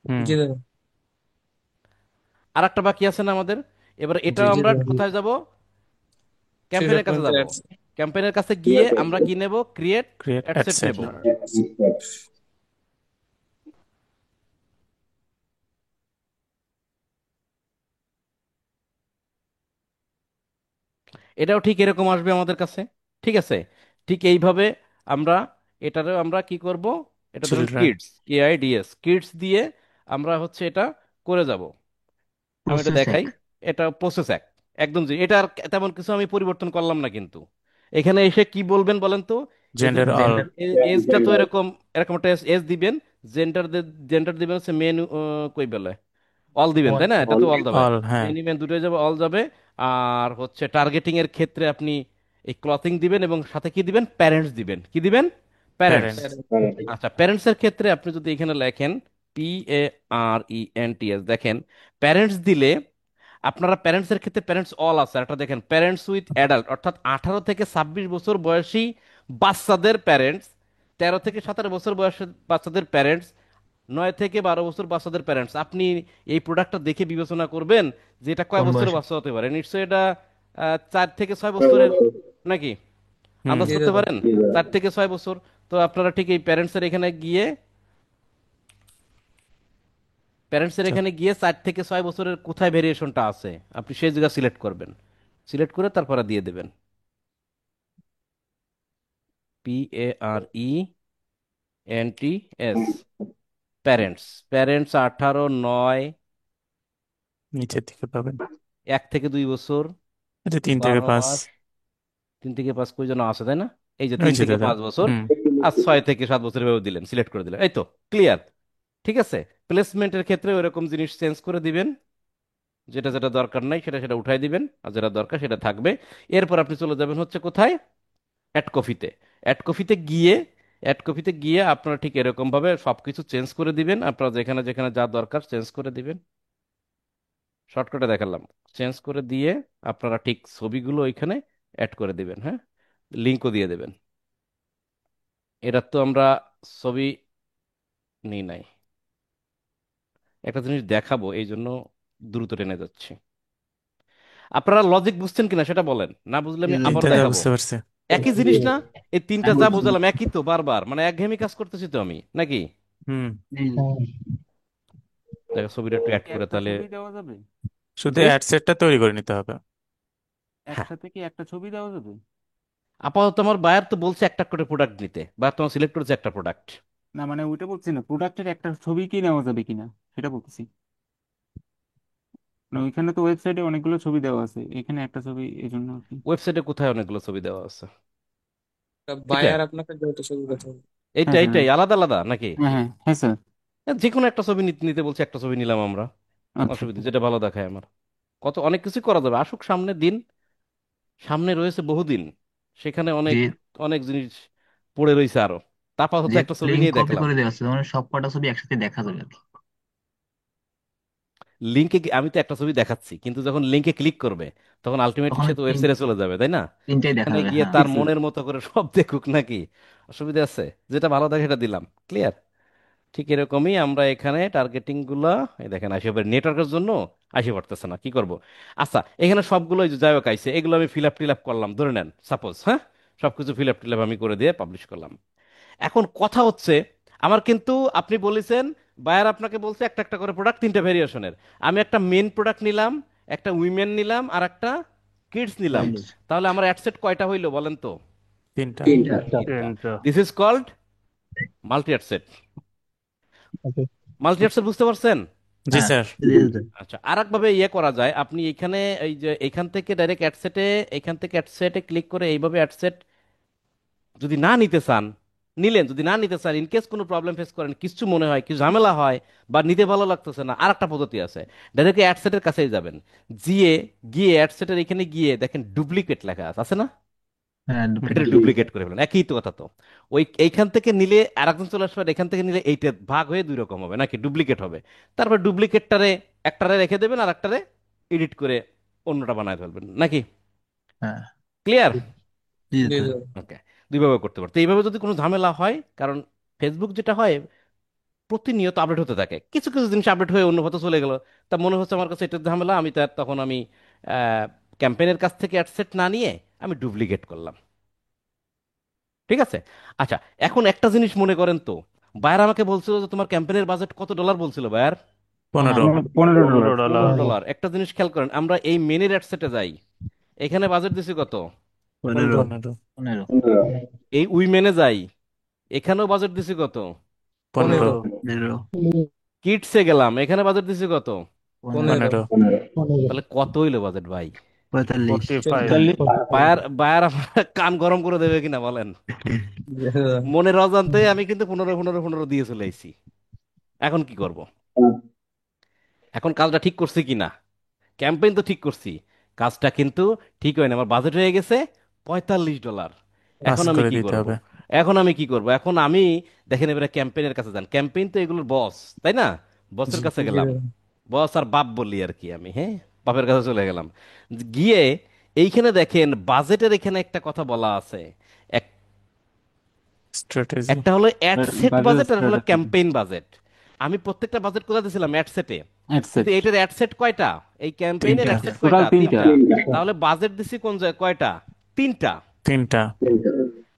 হুম। জি দাদা। আর একটা বাকি আছে না আমাদের? এবার জি এটাও জি আমরা দাদা। কোথায় যাব? থ্রি ক্যাম্পেইনের কাছে ডকুমেন্টের যাব। অ্যাডস। ক্যাম্পেইনের কাছে গিয়ে আমরা কি নেব? Create create ad set ad set. নেব। এটাও ঠিক এরকম আসবে আমাদের কাছে। ঠিক আছে, ঠিক এইভাবে আমরা এটারও আমরা কি করব? এটা ধরুন চিলড্রেন। কিডস, KIDS, কিডস দিয়ে আমরা হচ্ছে এটা করে যাব। আমি এটা প্রসেস দেখাই। এক। এটা প্রসেস এক, একদম জি। এটা আর তেমন কিছু আমি পরিবর্তন করলাম না কিন্তু। এখানে এসে কি বলবেন বলেন তো? এই যে জেন্ডার অল। জেন্ডার। এজটা তো এরকম, এরকম একটা এজ দিবেন। জেন্ডার, জেন্ডার দিবেন হচ্ছে মেন, কই বলে অল দিবেন, অল। তাই না? এটা তো অল যাবে, অল, হ্যাঁ। মেন ইভেন দুটোই যাবে, অল যাবে। আর হচ্ছে টার্গেটিং এর ক্ষেত্রে আপনি এই ক্লথিং দিবেন এবং সাথে কি দিবেন? প্যারেন্টস দিবেন। কি দিবেন? প্যারেন্টস। প্যারেন্টস। আচ্ছা, প্যারেন্টস এর ক্ষেত্রে আপনি যদি এখানে লেখেন PARENTS, দেখেন প্যারেন্টস দিলে আপনারা প্যারেন্টস এর ক্ষেত্রে প্যারেন্টস অল আছে, আর একটা দেখেন প্যারেন্টস উইথ অ্যাডাল্ট, অর্থাৎ 18 থেকে 26 বছর বয়সী বাচ্চাদের প্যারেন্টস, 13 থেকে 17 বছর বয়সের বাচ্চাদের প্যারেন্টস, 9 থেকে 12 বছর বাচ্চাদের প্যারেন্টস। আপনি এই প্রোডাক্টটা দেখে বিবেচনা করবেন যে এটা কয় কোন বছরের বয়সে? বাচ্চা হতে পারে। নিশ্চয়ই এটা 4 থেকে 6 বছরের, নাকি? হুম। আন্দাজ জি করতে দাদা। পারেন 4 থেকে 6 বছর। তো আপনারা ঠিক এই প্যারেন্টসের এখানে গিয়ে, প্যারেন্টসের আচ্ছা। এখানে গিয়ে 4 থেকে 6 বছরের কোথায় ভেরিয়েশনটা আছে আপনি সেই জায়গা সিলেক্ট করবেন। সিলেক্ট করে তারপরে দিয়ে দেবেন PARENTS, প্যারেন্টস। প্যারেন্টস 18, 9, নিচের দিকে পাবেন। 1 থেকে 2 বছর, এটা 3 থেকে 5। 12 মাস। 3 থেকে 5 কই যেন আছে, তাই না? এই যে ওই তিন যে থেকে দাদা। পাঁচ বছর হুম। আর 6 থেকে 7 বছর এভাবে দিলেন, সিলেক্ট করে দিলেন, এই তো ক্লিয়ার। ঠিক আছে। প্লেসমেন্টের ক্ষেত্রে ওইরকম জিনিস চেঞ্জ করে দিবেন, যেটা যেটা দরকার নাই সেটা সেটা উঠাই দিবেন, আর যেটা দরকার সেটা থাকবে। এরপর আপনি চলে যাবেন হচ্ছে কোথায়? অ্যাড কপিতে। অ্যাড কপিতে গিয়ে, অ্যাড কপিতে গিয়ে আপনারা ঠিক এরকম ভাবে সবকিছু চেঞ্জ করে দিবেন, আপনারা যেখানে যেখানে যা দরকার চেঞ্জ করে দিবেন। শর্টকাটে দেখালাম। চেঞ্জ করে দিয়ে আপনারা ঠিক ছবিগুলো ওইখানে অ্যাড করে দিবেন, হ্যাঁ, লিঙ্কও দিয়ে দেবেন। এটা তো আমরা ছবি নিই নাই, একটা জিনিস দেখাবো এই জন্য দ্রুত টেনে যাচ্ছি। আপনারা লজিক বুঝছেন কিনা সেটা বলেন, না বুঝলে আমি আবারও দাদা দেখাবো। বুঝতে পারছি। একই জিনিস না? এই তিনটা হ্যাঁ, যা বুঝছি। বোঝালাম একই তো, বারবার মানে একঘেয়েমি কাজ করতেছি তো আমি, নাকি? হুম। জি জি। হ্যাঁ, দেখো ছবিটা একটু অ্যাড কি করে একটা তাহলে। ছবি দেওয়া যাবে? শুধু জি। অ্যাডসেটটা তৈরি করে নিতে হবে। হ্যাঁ, একসাথে কি একটা ছবি দেওয়া যাবে? আপাতত আমার বায়ার তো বলছে একটা করে প্রোডাক্ট নিতে, বায়ার তোমার সিলেক্ট করেছে একটা প্রোডাক্ট। না মানে ওইটা বলছি না, প্রোডাক্টের একটা ছবি কি নেওয়া যাবে কিনা সেটা বলতেছি। মানে ওইখানে তো ওয়েবসাইটে অনেকগুলো ছবি দেওয়া আছে, এখানে একটা ছবি, এই জন্য আর কি। ওয়েবসাইটে কোথায় অনেকগুলো ছবি দেওয়া আছে? এটা, বায়ার আপনাকে যত ছবি পাঠাবে। এইটা হ্যাঁ স্যার। এইটাই আলাদা আলাদা নাকি? হ্যাঁ হ্যাঁ হ্যাঁ স্যার। যে কোনো একটা ছবি নিতে নিতে বলছে, একটা ছবি নিলাম আমরা, আচ্ছা অসুবিধা আচ্ছা। যেটা ভালো দেখায় আমার। কত অনেক কিছু করা যাবে, আসুক সামনে দিন, সামনে রয়েছে বহুদিন, সেখানে অনেক যে অনেক জিনিস পড়ে রয়েছে আরো। তারপর হচ্ছে যেহেতু একটা ছবি লিঙ্ক নিয়ে কপি দেখলাম। করে দেওয়া আছে, মানে সব কটা ছবি একসাথে দেখা যাবে আর কি। লিঙ্কে, আমি তো একটা ছবি দেখাচ্ছি কিন্তু যখন লিঙ্কে ক্লিক করবে তখন আলটিমেটলি তখন সে ওই তো ওয়েবসাইটে চলে যাবে, তাই না? তিনটাই দেখা ওখানে যাবে, গিয়ে হ্যাঁ। তার ঠিক স্যার। মনের মতো করে সব দেখুক, নাকি? অসুবিধা আছে? যেটা ভালো দেখে সেটা দিলাম, ক্লিয়ার। ঠিক এরকমই আমরা এখানে টার্গেটিং গুলা, এই দেখেন আসে নেটওয়ার্কের জন্য আসে পড়তেছে না, কি করব? আচ্ছা, এখানে সবগুলো এই যে যাই হোক আইছে, এগুলো আমি ফিল আপ টিল আপ করলাম ধরে নেন, সাপোজ, হ্যাঁ, সবকিছু ফিল আপ টিল আপ আমি করে দিয়ে পাবলিশ করলাম। এখন কথা হচ্ছে, আমার কিন্তু আপনি বলেছেন, বায়ার আপনাকে বলছে একটা একটা করে প্রোডাক্ট, তিনটা ভেরিয়েশনের। আমি একটা মেন প্রোডাক্ট নিলাম, একটা উইমেন নিলাম, আর একটা কিডস নিলাম। Kids। তাহলে আমার অ্যাডসেট কয়টা হইলো বলেন তো? 3টা। একটা। তিনটা। তিনটা। This is called multi ad set. Okay. Multi ad set বুঝতে পারছেন? জি হ্যাঁ। স্যার। আচ্ছা, আর একভাবে ইয়ে করা যায়, আপনি এখানে এই যে এখান থেকে ডাইরেক্ট অ্যাডসেটে, এখান থেকে অ্যাডসেটে ক্লিক করে এইভাবে অ্যাডসেট যদি না নিতে চান নিলেন, যদি না নিতে চান, ইনকেস কোনো প্রবলেম ফেস করেন, কিছু মনে হয়, কিছু ঝামেলা হয়, বা নিতে ভালো লাগতেছে না, আর একটা পদ্ধতি আছে। ডাইরেক্ট অ্যাডসেটের কাছেই যাবেন, গিয়ে গিয়ে অ্যাডসেটের এখানে গিয়ে দেখেন ডুপ্লিকেট লেখা আছে, আছে না? হ্যাঁ, হুম। এটা ডুপ্লিকেট। ডুপ্লিকেট করে ফেলেন, একই তো কথা তো। ওই এইখান থেকে নিলে আরেকজন চলে আসবে, আর এখান থেকে নিলে এইটা ভাগ হয়ে দুই রকম হবে, নাকি ডুপ্লিকেট হবে। তারপর ডুপ্লিকেটটারে একটারে রেখে দেবেন, আর একটারে এডিট করে অন্যটা বানায় ফেলবেন, নাকি? হ্যাঁ। ক্লিয়ার? জি জি স্যার। দাদা। ওকে। দুইভাবে করতে পারতো, এইভাবে যদি কোনো ঝামেলা হয়, কারণ ফেসবুক যেটা হয়, প্রতিনিয়ত আপডেট হতে থাকে, কিছু কিছু জিনিস আপডেট হয়ে অন্য হতে চলে গেল। তা মনে হচ্ছে আমার কাছে এটা ঝামেলা, আমি তার তখন আমি ক্যাম্পেইনের কাছ থেকে অ্যাডসেট না নিয়ে আমি ডুপ্লিকেট করলাম। ঠিক আছে। আচ্ছা, এখন একটা জিনিস মনে করেন তো, বায়ার আমাকে বলছিল যে তোমার ক্যাম্পেইনের বাজেট কত ডলার বলছিল বায়ার? 15। 15 ডলার। 15 ডলার। $15। একটা জিনিস খেয়াল করেন, আমরা এই মেনের অ্যাডসেটে যাই, এখানে বাজেট দিছি কত? 15 15। 15 এই উইমেনে যাই, এখানেও বাজেট দিছি কত? 15। 15 কিডসে গেলাম, এখানে বাজেট দিছি কত? 15 15। তাহলে কত হইলো বাজেট ভাই? 45 45। বায়ার বায়ার আমার কান গরম করে দেবে কিনা বলেন? মনের অজান্তে আমি কিন্তু 15 দিয়ে চলে আইছি। এখন কি করব? এখন কাজটা ঠিক করছি কিনা? ক্যাম্পেইন তো ঠিক করছি, কাজটা কিন্তু ঠিক হয় না, আমার বাজেট হয়ে গেছে $45। পাস এখন আমি করে কি দিতে করব? হবে। এখন আমি দেখেন, এবারে ক্যাম্পেইনের কাছে যান, ক্যাম্পেইন তো এগুলোর বস, তাই না? বসের কাছে গেলাম, বস আর বাপ বলি আর কি আমি, হ্যাঁ, বাপের কাছে চলে গেলাম। গিয়ে এইখানে দেখেন বাজেটের এখানে একটা কথা বলা আছে, এক- স্ট্র্যাটেজি। একটা হলো অ্যাড সেট বাজেট বাজেট আর হলো স্ট্র্যাটেজি। Campaign budget. আমি প্রত্যেকটা বাজেট কোথায় দিয়েছিলাম? অ্যাড সেটে। অ্যাডসেট কিন্তু এটার অ্যাড সেট কয়টা? এই ক্যাম্পেইনের তিনটা। অ্যাড সেট টোটাল কয়টা? 3টা। তিনটা। তাহলে বাজেট দিছি কোন জায়গায়? কয়টা? তিনটা। 3টা।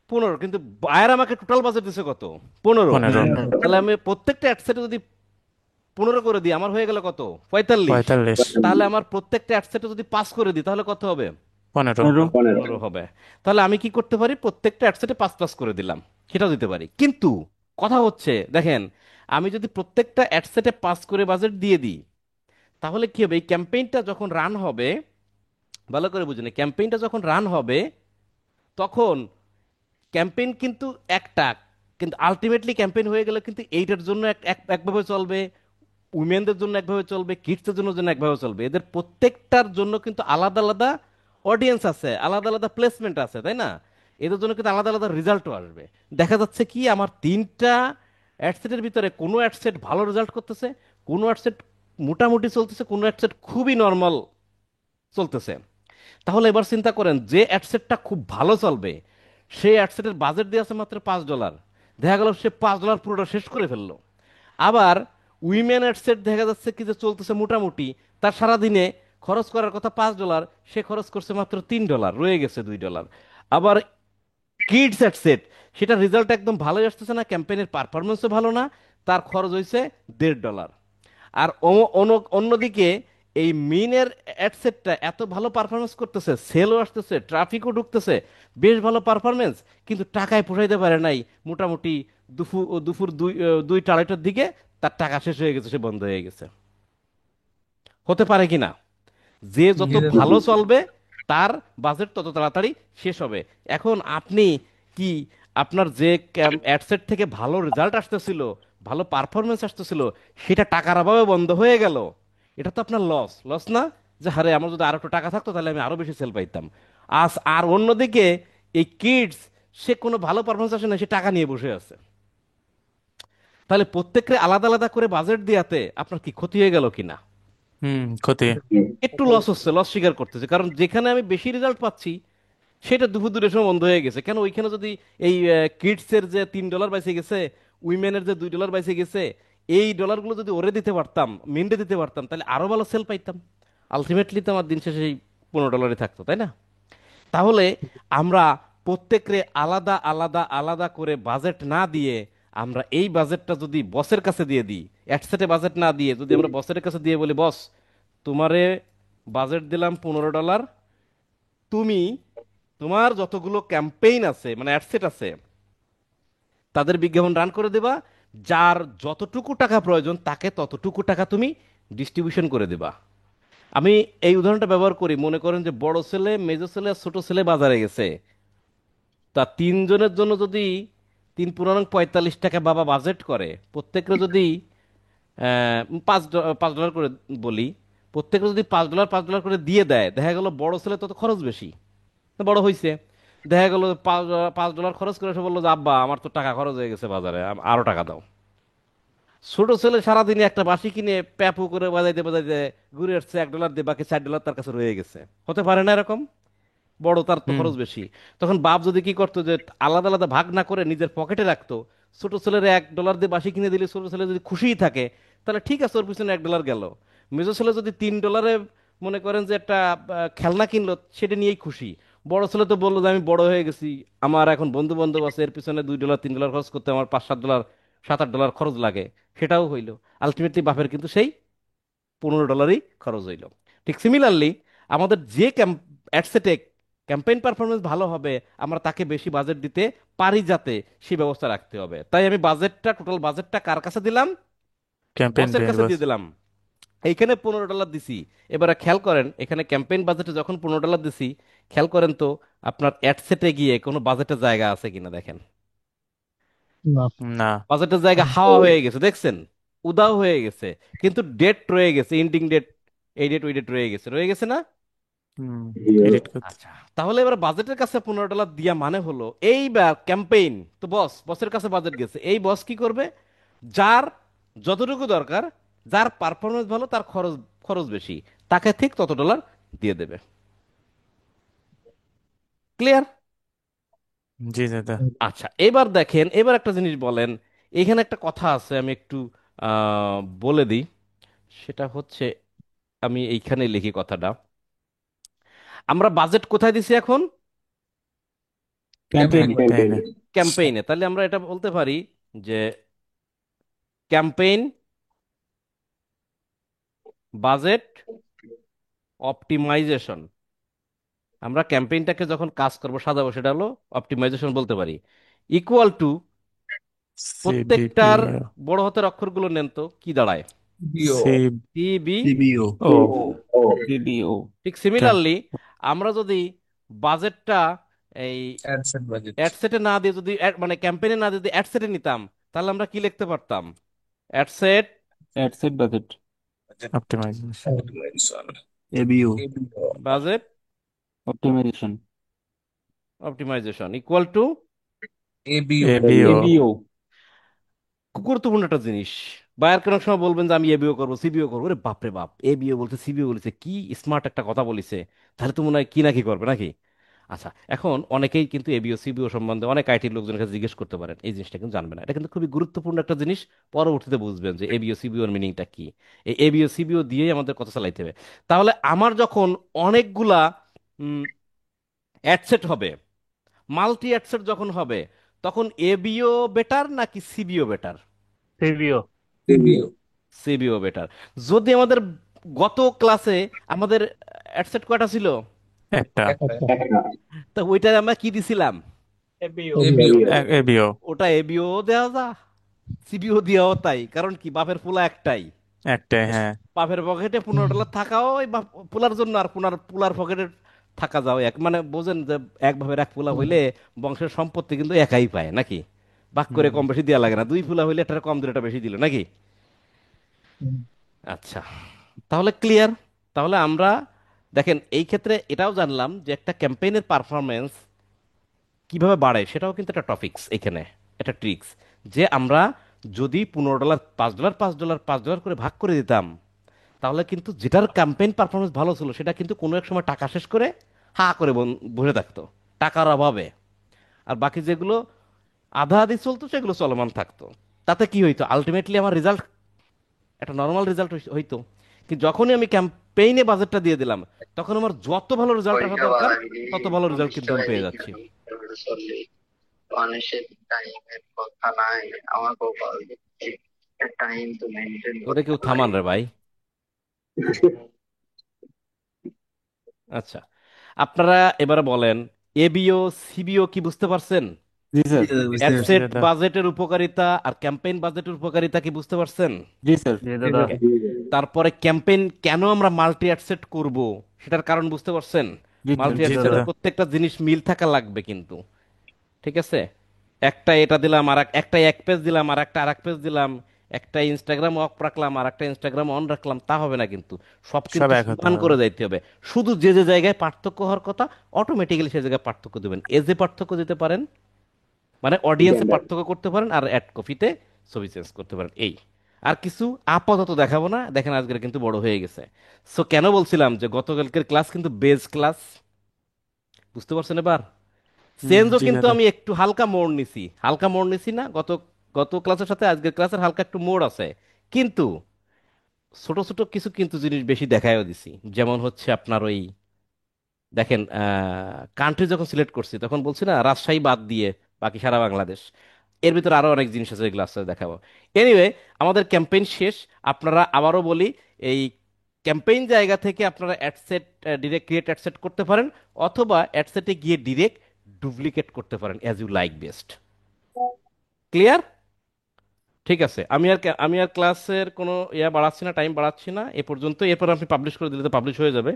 15। কিন্তু বায়ার আমাকে টোটাল বাজেট দিছে কত? 15। 15। তাহলে আমি প্রত্যেকটা অ্যাড সেটে যদি 15 করে দিই, আমার হয়ে গেল কত? 45। 45। তাহলে আমার প্রত্যেকটা অ্যাড সেটে যদি 5 করে দিই, তাহলে কত হবে? 15। 15 হবে। তাহলে আমি কি করতে পারি? প্রত্যেকটা অ্যাড সেটে 5 করে দিলাম, সেটাও দিতে পারি। কিন্তু কথা হচ্ছে দেখেন, আমি যদি প্রত্যেকটা অ্যাড সেটে 5 করে বাজেট দিয়ে দিই, তাহলে কি হবে? এই ক্যাম্পেইনটা যখন রান হবে, ভালো করে বুঝুন, এই ক্যাম্পেইনটা যখন রান হবে তখন ক্যাম্পেইন কিন্তু একটা, কিন্তু আলটিমেটলি ক্যাম্পেইন হয়ে গেলে কিন্তু এইটার জন্য একভাবে চলবে, উইমেনদের জন্য একভাবে চলবে, কিডসদের জন্য একভাবে চলবে। এদের প্রত্যেকটার জন্য কিন্তু আলাদা আলাদা অডিয়েন্স আছে, আলাদা আলাদা প্লেসমেন্ট আছে, তাই না? এদের জন্য কিন্তু আলাদা আলাদা রেজাল্টও আসবে। দেখা যাচ্ছে কি, আমার তিনটা অ্যাডসেটের ভিতরে কোনো অ্যাডসেট ভালো রেজাল্ট করতেছে, কোনো অ্যাডসেট মোটামুটি চলতেছে, কোনো অ্যাডসেট খুবই নর্মাল চলতেছে। তাহলে এবার চিন্তা করেন, যে অ্যাডসেটটা খুব ভালো চলবে সেই অ্যাডসেটের বাজেট দিয়ে আছে মাত্র $5, দেখা গেল সে $5 পুরোটা শেষ করে ফেললো। আবার উইমেন অ্যাডসেট দেখা যাচ্ছে কি যে চলতেছে মোটামুটি, তার সারাদিনে খরচ করার কথা $5, সে খরচ করছে মাত্র $3, রয়ে গেছে $2। আবার কিডস অ্যাডসেট, সেটা রেজাল্ট একদম ভালোই আসতেছে না, ক্যাম্পেইনের পারফরমেন্সও ভালো না, তার খরচ হয়েছে $1.5। আর অন্যদিকে এই মিনের অ্যাডসেটটা এত ভালো পারফরমেন্স করতেছে, সেলও আসতেছে, ট্রাফিকও ঢুকতেছে, বেশ ভালো পারফরমেন্স, কিন্তু টাকায় পোষাইতে পারে নাই। মোটামুটি দুপুর দুপুর 2টা 2:30টার দিকে তার টাকা শেষ হয়ে গেছে, সে বন্ধ হয়ে গেছে। হতে পারে কি না? যে যত ভালো চলবে তার বাজেট তত তাড়াতাড়ি শেষ হবে। এখন আপনি কি, আপনার যে অ্যাডসেট থেকে ভালো রেজাল্ট আসতেছিল, ভালো পারফরমেন্স আসতেছিল, সেটা টাকার অভাবে বন্ধ হয়ে গেল, এটা তো আপনার লস, লস না? যে হারে, আমার যদি আরো একটু টাকা থাকতো তাহলে আমি আরো বেশি সেল পাইতাম। আর অন্যদিকে এই কিডস, সে কোনো ভালো পারফরমেন্স আসে না, সে টাকা নিয়ে বসে আছে। তাহলে প্রত্যেককে আলাদা আলাদা করে বাজেট দিয়াতে আপনার কি ক্ষতি হয়ে গেল কিনা? ক্ষতি। একটু লস হচ্ছে, লস স্বীকার করতেছে, কারণ যেখানে আমি বেশি রেজাল্ট পাচ্ছি সেটা দুপুর 2টার সময় বন্ধ হয়ে গেছে। কেন? ওইখানে যদি এই কিডসের যে $3 বেঁচে গেছে, উইমেনের যে $2 বেঁচে গেছে, এই ডলারগুলো যদি ওরে দিতে পারতাম, মিন্টে দিতে পারতাম, তাহলে আরো ভালো সেল পাইতাম। আলটিমেটলি তো আমার দিন শেষে সেই $15 থাকতো, তাই না? তাহলে আমরা প্রত্যেকরে আলাদা আলাদা আলাদা করে বাজেট না দিয়ে, আমরা এই বাজেটটা যদি বসের কাছে দিয়ে দিই, একসাথে বাজেট না দিয়ে যদি আমরা বসের কাছে দিয়ে বলি, বস, তোমারে বাজেট দিলাম $15, তুমি তোমার যতগুলো ক্যাম্পেইন আছে, মানে অ্যাডসেট আছে, তাদের বিজ্ঞাপন রান করে দেবা, যার যতটুকু টাকা প্রয়োজন তাকে ততটুকু টাকা তুমি ডিস্ট্রিবিউশন করে দেবা। আমি এই উদাহরণটা ব্যবহার করি, মনে করেন যে বড় ছেলে, মেজো ছেলে আর ছোট ছেলে বাজারে গেছে, তা তিনজনের জন্য যদি 3×45 টাকা বাবা বাজেট করে, প্রত্যেকের যদি $5 করে বলি, প্রত্যেকে যদি $5 করে দিয়ে দেয়, দেখা গেল বড় ছেলে তত খরচ বেশি, তো বড় হইছে, দেখা গেল $5 খরচ করে এসে বললো যে আব্বা, আমার তো টাকা খরচ হয়ে গেছে বাজারে, আরো টাকা দাও। ছোট ছেলে সারাদিনে একটা বাঁশি কিনে প্যাপু করে বাজাইতে বাজাইতে ঘুরে আসছে, $1 দিয়ে বাকি $4 তার কাছে রয়ে গেছে। হতে পারে না এরকম? বড়, তার তো হুম। খরচ বেশি। তখন বাপ যদি কি করতো, যে আলাদা আলাদা ভাগ না করে নিজের পকেটে রাখতো, ছোট ছেলের $1 দিয়ে বাঁশি কিনে দিলে ছোট ছেলে যদি খুশিই থাকে তাহলে ঠিক আছে, ওর পিছনে $1 গেল। মেজো ছেলে যদি $3 মনে করেন যে একটা খেলনা কিনলো, সেটা নিয়েই খুশি। বড় ছেলে তো বললো যে আমি বড় হয়ে গেছি, আমার এখন বন্ধু বান্ধব আছে, এর পিছনে $2 $3 খরচ করতে আমার $5 $7 $7 8 লাগে, সেটাও হইলো। আলটিমেটলি বাপের কিন্তু সেই $15 খরচ হইলো। ঠিক সিমিলারলি আমাদের যে অ্যাডসেটে ক্যাম্পেইন পারফরমেন্স ভালো হবে, আমরা তাকে বেশি বাজেট দিতে পারি যাতে সেই ব্যবস্থা রাখতে হবে। তাই আমি টোটাল বাজেটটা কার কাছে দিলাম? ক্যাম্পেইন বসের কাছে বস। দিয়ে দিলাম। এইখানে $15 দিছি। এবারে খেয়াল করেন, এখানে ক্যাম্পেইন বাজেটে যখন $15 দিছি, খেয়াল করেন তো আপনার অ্যাডসেটে গিয়ে কোনো বাজেটের জায়গা আছে কিনা দেখেন। না। না। বাজেটের জায়গা হাওয়া হয়ে গেছে, দেখছেন? উদাও হয়ে গেছে। কিন্তু ডেট রয়ে গেছে, ইন্ডিং ডেট, এই ডেট ওই ডেট রয়ে গেছে না? হুম, এডিট করতে। আচ্ছা, তাহলে এবার বাজেটের কাছে $15 দিয়া মানে হলো এইবার ক্যাম্পেইন তো বসের কাছে বাজেট গেছে, এই বস কি করবে? যার যতটুকু দরকার, যার পারফরমেন্স ভালো, তার খরচ খরচ বেশি, তাকে ঠিক তত ডলার দিয়ে দেবে। ক্লিয়ার? জি দাদা। আচ্ছা, এবার দেখেন, এবার একটা জিনিস বলেন। এখানে একটা কথা আছে, আমি একটু বলে দিই। সেটা হচ্ছে, আমি এইখানে লিখি কথাটা। আমরা বাজেট কোথায় দিছি এখন? ক্যাম্পেইনে। ক্যাম্পেইনে। ক্যাম্পেইনে। তাহলে আমরা এটা বলতে পারি যে ক্যাম্পেইন বাজেট অপটিমাইজেশন। আমরা ক্যাম্পেইনটাকে যখন কাজ করবো, সাজাবো, সেটা হলো অপটিমাইজেশন বলতে পারি। ইকুয়াল টু, প্রত্যেকটার সিবিপিও। বড় হাতের অক্ষরগুলো নেন তো, কি দাঁড়ায়? বিও। সিবি সিবিও। ও। ও। বিবিও। ঠিক সিমিলারলি আমরা যদি বাজেটটা এই অ্যাডসেট বাজেট। অ্যাডসেটে না দিয়ে যদি মানে ক্যাম্পেইনে না দিয়ে অ্যাডসেটে নিতাম, তাহলে আমরা কি লিখতে পারতাম? Ad set ad set budget. Optimization. Automation. ABO. ABO. Budget optimization. Optimization equal to ABO. ABO. ABO. খুব গুরুত্বপূর্ণ একটা জিনিস। বায়ার অনেক সময় বলবেন যে আমি এবিও করবো, সিবিও করবো। রে বাপরে বাপ, এবিও বলতে সিবিও বলেছে, কি স্মার্ট একটা কথা বলিছে! তাহলে তো মনে হয় কি না কি করবে নাকি? আচ্ছা, এখন অনেকেই কিন্তু এবিও সিবিও সম্বন্ধে অনেক আইটির লোকজনের কাছে জিজ্ঞেস করতে পারেন, এই জিনিসটা কিন্তু জানবে না। এটা কিন্তু খুবই গুরুত্বপূর্ণ একটা জিনিস। পরবর্তীতে বুঝবেন যে এবিও সিবিওর মিনিংটা কি। এই এবিও সিবিও দিয়েই আমাদের কথা চালাইতে হবে। তাহলে আমার যখন অনেকগুলা অ্যাডসেট হবে, মাল্টি অ্যাডসেট যখন হবে, তখন এবিও বেটার নাকি সিবিও বেটার? সিবিও। এবিও। সিবিও বেটার। যদি আমাদের গত ক্লাসে আমাদের অ্যাডসেট কয়টা ছিল? একটা। একটা। তা ওইটা আমরা কি দিছিলাম? এবিও। এবিও। এবিও। ওটা এবিও দেওয়া যা, সিবিও দিয়েও তাই। কারণ কি, বাপের পোলা একটাই। একটাই, হ্যাঁ। বাপের পকেটে $15 থাকাও ওই পোলার জন্য, আর পোলার পকেটে থাকা যাও এক, মানে বোঝেন যে এক ভাবের এক পোলা হইলে বংশের সম্পত্তি কিন্তু একাই পায় নাকি? ভাগ করে হুম। কম বেশি দেওয়া লাগে না। দুই পোলা হইলে একটা কম দিলে একটা বেশি দিল নাকি? আচ্ছা, তাহলে ক্লিয়ার। তাহলে আমরা দেখেন এই ক্ষেত্রে এটাও জানলাম যে একটা ক্যাম্পেইনের পারফরমেন্স কিভাবে বাড়ে, সেটাও কিন্তু একটা টপিকস এখানে, একটা ট্রিক্স। যে আমরা যদি $15 $5 $5 $5 করে ভাগ করে দিতাম, তাহলে কিন্তু যেটার ক্যাম্পেইন পারফরমেন্স ভালো ছিল, সেটা কিন্তু কোনো এক সময় টাকা শেষ করে হা করে বসে থাকতো টাকার অভাবে। আর বাকি যেগুলো আধা আধি চলতো, সেগুলো চলমান থাকতো। তাতে কি হইতো? আলটিমেটলি আমার রেজাল্ট একটা নর্মাল রেজাল্ট হইতো। কিন্তু যখনই আমি ক্যাম্পেইনে বাজেটটা দিয়ে দিলাম, তখন আমার যত ভালো রেজাল্ট আসা দরকার, তত ভালো রেজাল্ট কিন্তু আমি পেয়ে যাচ্ছি। মানুষের টাইমের কথা নাই, আমার কপাল টাইম তো মেনটেন ওটা কেউ করতে পারি। থামান রে ভাই। আচ্ছা, আপনারা এবারে বলেন, এবিও সিবিও কি বুঝতে পারছেন? জি স্যার। বুঝতে পারছি। জি অ্যাডসেট দাদা। বাজেটের উপকারিতা আর ক্যাম্পেইন বাজেটের উপকারিতা কি বুঝতে পারছেন? জি স্যার। জি দাদা। তারপরে ক্যাম্পেইন কেন আমরা মাল্টি অ্যাডসেট করব, সেটার কারণ বুঝতে পারছেন? জি স্যার। মাল্টি জি অ্যাডসেটের দাদা। প্রত্যেকটা জিনিস মিল থাকা লাগবে কিন্তু। ঠিক আছে? একটা এটা দিলাম, আর একটা এক পেজ দিলাম, আর একটা আরেক পেজ দিলাম, একটা ইনস্টাগ্রাম অফ রাখলাম, আর একটা ইনস্টাগ্রাম অন রাখলাম, তা হবে না কিন্তু। সব সব কিন্তু এক হতে সমান হবে। করে যাইতে হবে। শুধু যে যে জায়গায় পার্থক্য হওয়ার কথা, অটোমেটিক্যালি সে জায়গায় পার্থক্য দেবেন। এজে পার্থক্য দিতে পারেন, মানে অডিয়েন্সে পার্থক্য করতে পারেন, আর অ্যাড কপিতে ছবি চেঞ্জ করতে পারেন। এই আর কিছু আপাতত দেখাবো না, দেখেন আজকের কিন্তু বড় হয়ে গেছে। সো কেন বলছিলাম যে গতকালকের ক্লাস কিন্তু বেজ ক্লাস, বুঝতে পারছেন এবার? চেঞ্জও জি কিন্তু দাদা। আমি একটু হালকা মোড় নিছি, হালকা মোড় নিছি না গত গত ক্লাসের সাথে আজকের ক্লাসের হালকা একটু মোড় আছে, কিন্তু ছোট ছোট কিছু কিন্তু জিনিস বেশি দেখায়ও দিছি। যেমন হচ্ছে আপনার ওই দেখেন, কান্ট্রি যখন সিলেক্ট করছি তখন বলছি না রাজশাহী বাদ দিয়ে বাকি সারা বাংলাদেশ। এর ভিতরে আরো অনেক জিনিস আছে যেগুলো আস্তে আস্তে দেখাবো। এনিওয়ে, আমাদের ক্যাম্পেইন শেষ। আপনারা আবারও বলি, এই ক্যাম্পেইন জায়গা থেকে আপনারা অ্যাডসেট ডিরেক্ট ক্রিয়েট অ্যাডসেট করতে পারেন, অথবা অ্যাডসেটে গিয়ে ডিরেক্ট ডুপ্লিকেট করতে পারেন, as you like best. Clear? ঠিক আছে, আমি আর ক্লাসের কোনো বাড়াচ্ছি না, টাইম বাড়াচ্ছি না, এ পর্যন্ত। এরপর আপনি পাবলিশ করে দিলে তো পাবলিশ হয়ে যাবে।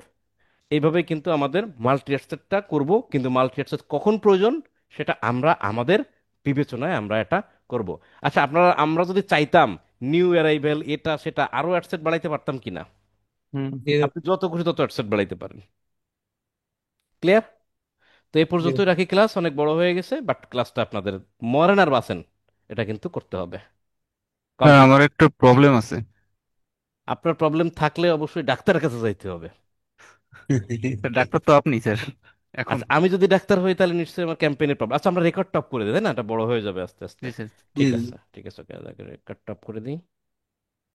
এইভাবে কিন্তু আমাদের মাল্টি অ্যাসেটটা করব, কিন্তু মাল্টি অ্যাসেট কখন প্রয়োজন সেটা আমরা আমাদের বিবেচনায় আমরা এটা করব। আচ্ছা, আমরা যদি চাইতাম নিউ অ্যারাইভেল এটা সেটা আরো অ্যাডসেট বাড়াইতে পারতাম কিনা? হুম। আপনি যত খুশি তত অ্যাডসেট বাড়াইতে পারেন। ক্লিয়ার? তো এই পর্যন্তই রাখি, ক্লাস অনেক বড় হয়ে গেছে, বাট ক্লাসটা আপনাদের মরেন আর বাঁচেন এটা কিন্তু করতে হবে। Sir complete. আমার একটা প্রবলেম আছে। আপনার প্রবলেম থাকলে অবশ্যই ডাক্তারের কাছে যাইতে হবে। স্যার ডাক্তার তো আপনি স্যার এখন। আচ্ছা, আমি যদি ডাক্তার হই তাহলে নিশ্চয়ই আমার ক্যাম্পেইনের প্রবলেম। আচ্ছা, আমরা রেকর্ড টপ করে দিই, তাই না? এটা বড় হয়ে যাবে আস্তে আস্তে। জি স্যার। ঠিক আছে, ঠিক আছে, ওকে, রেকর্ড টপ করে দিই।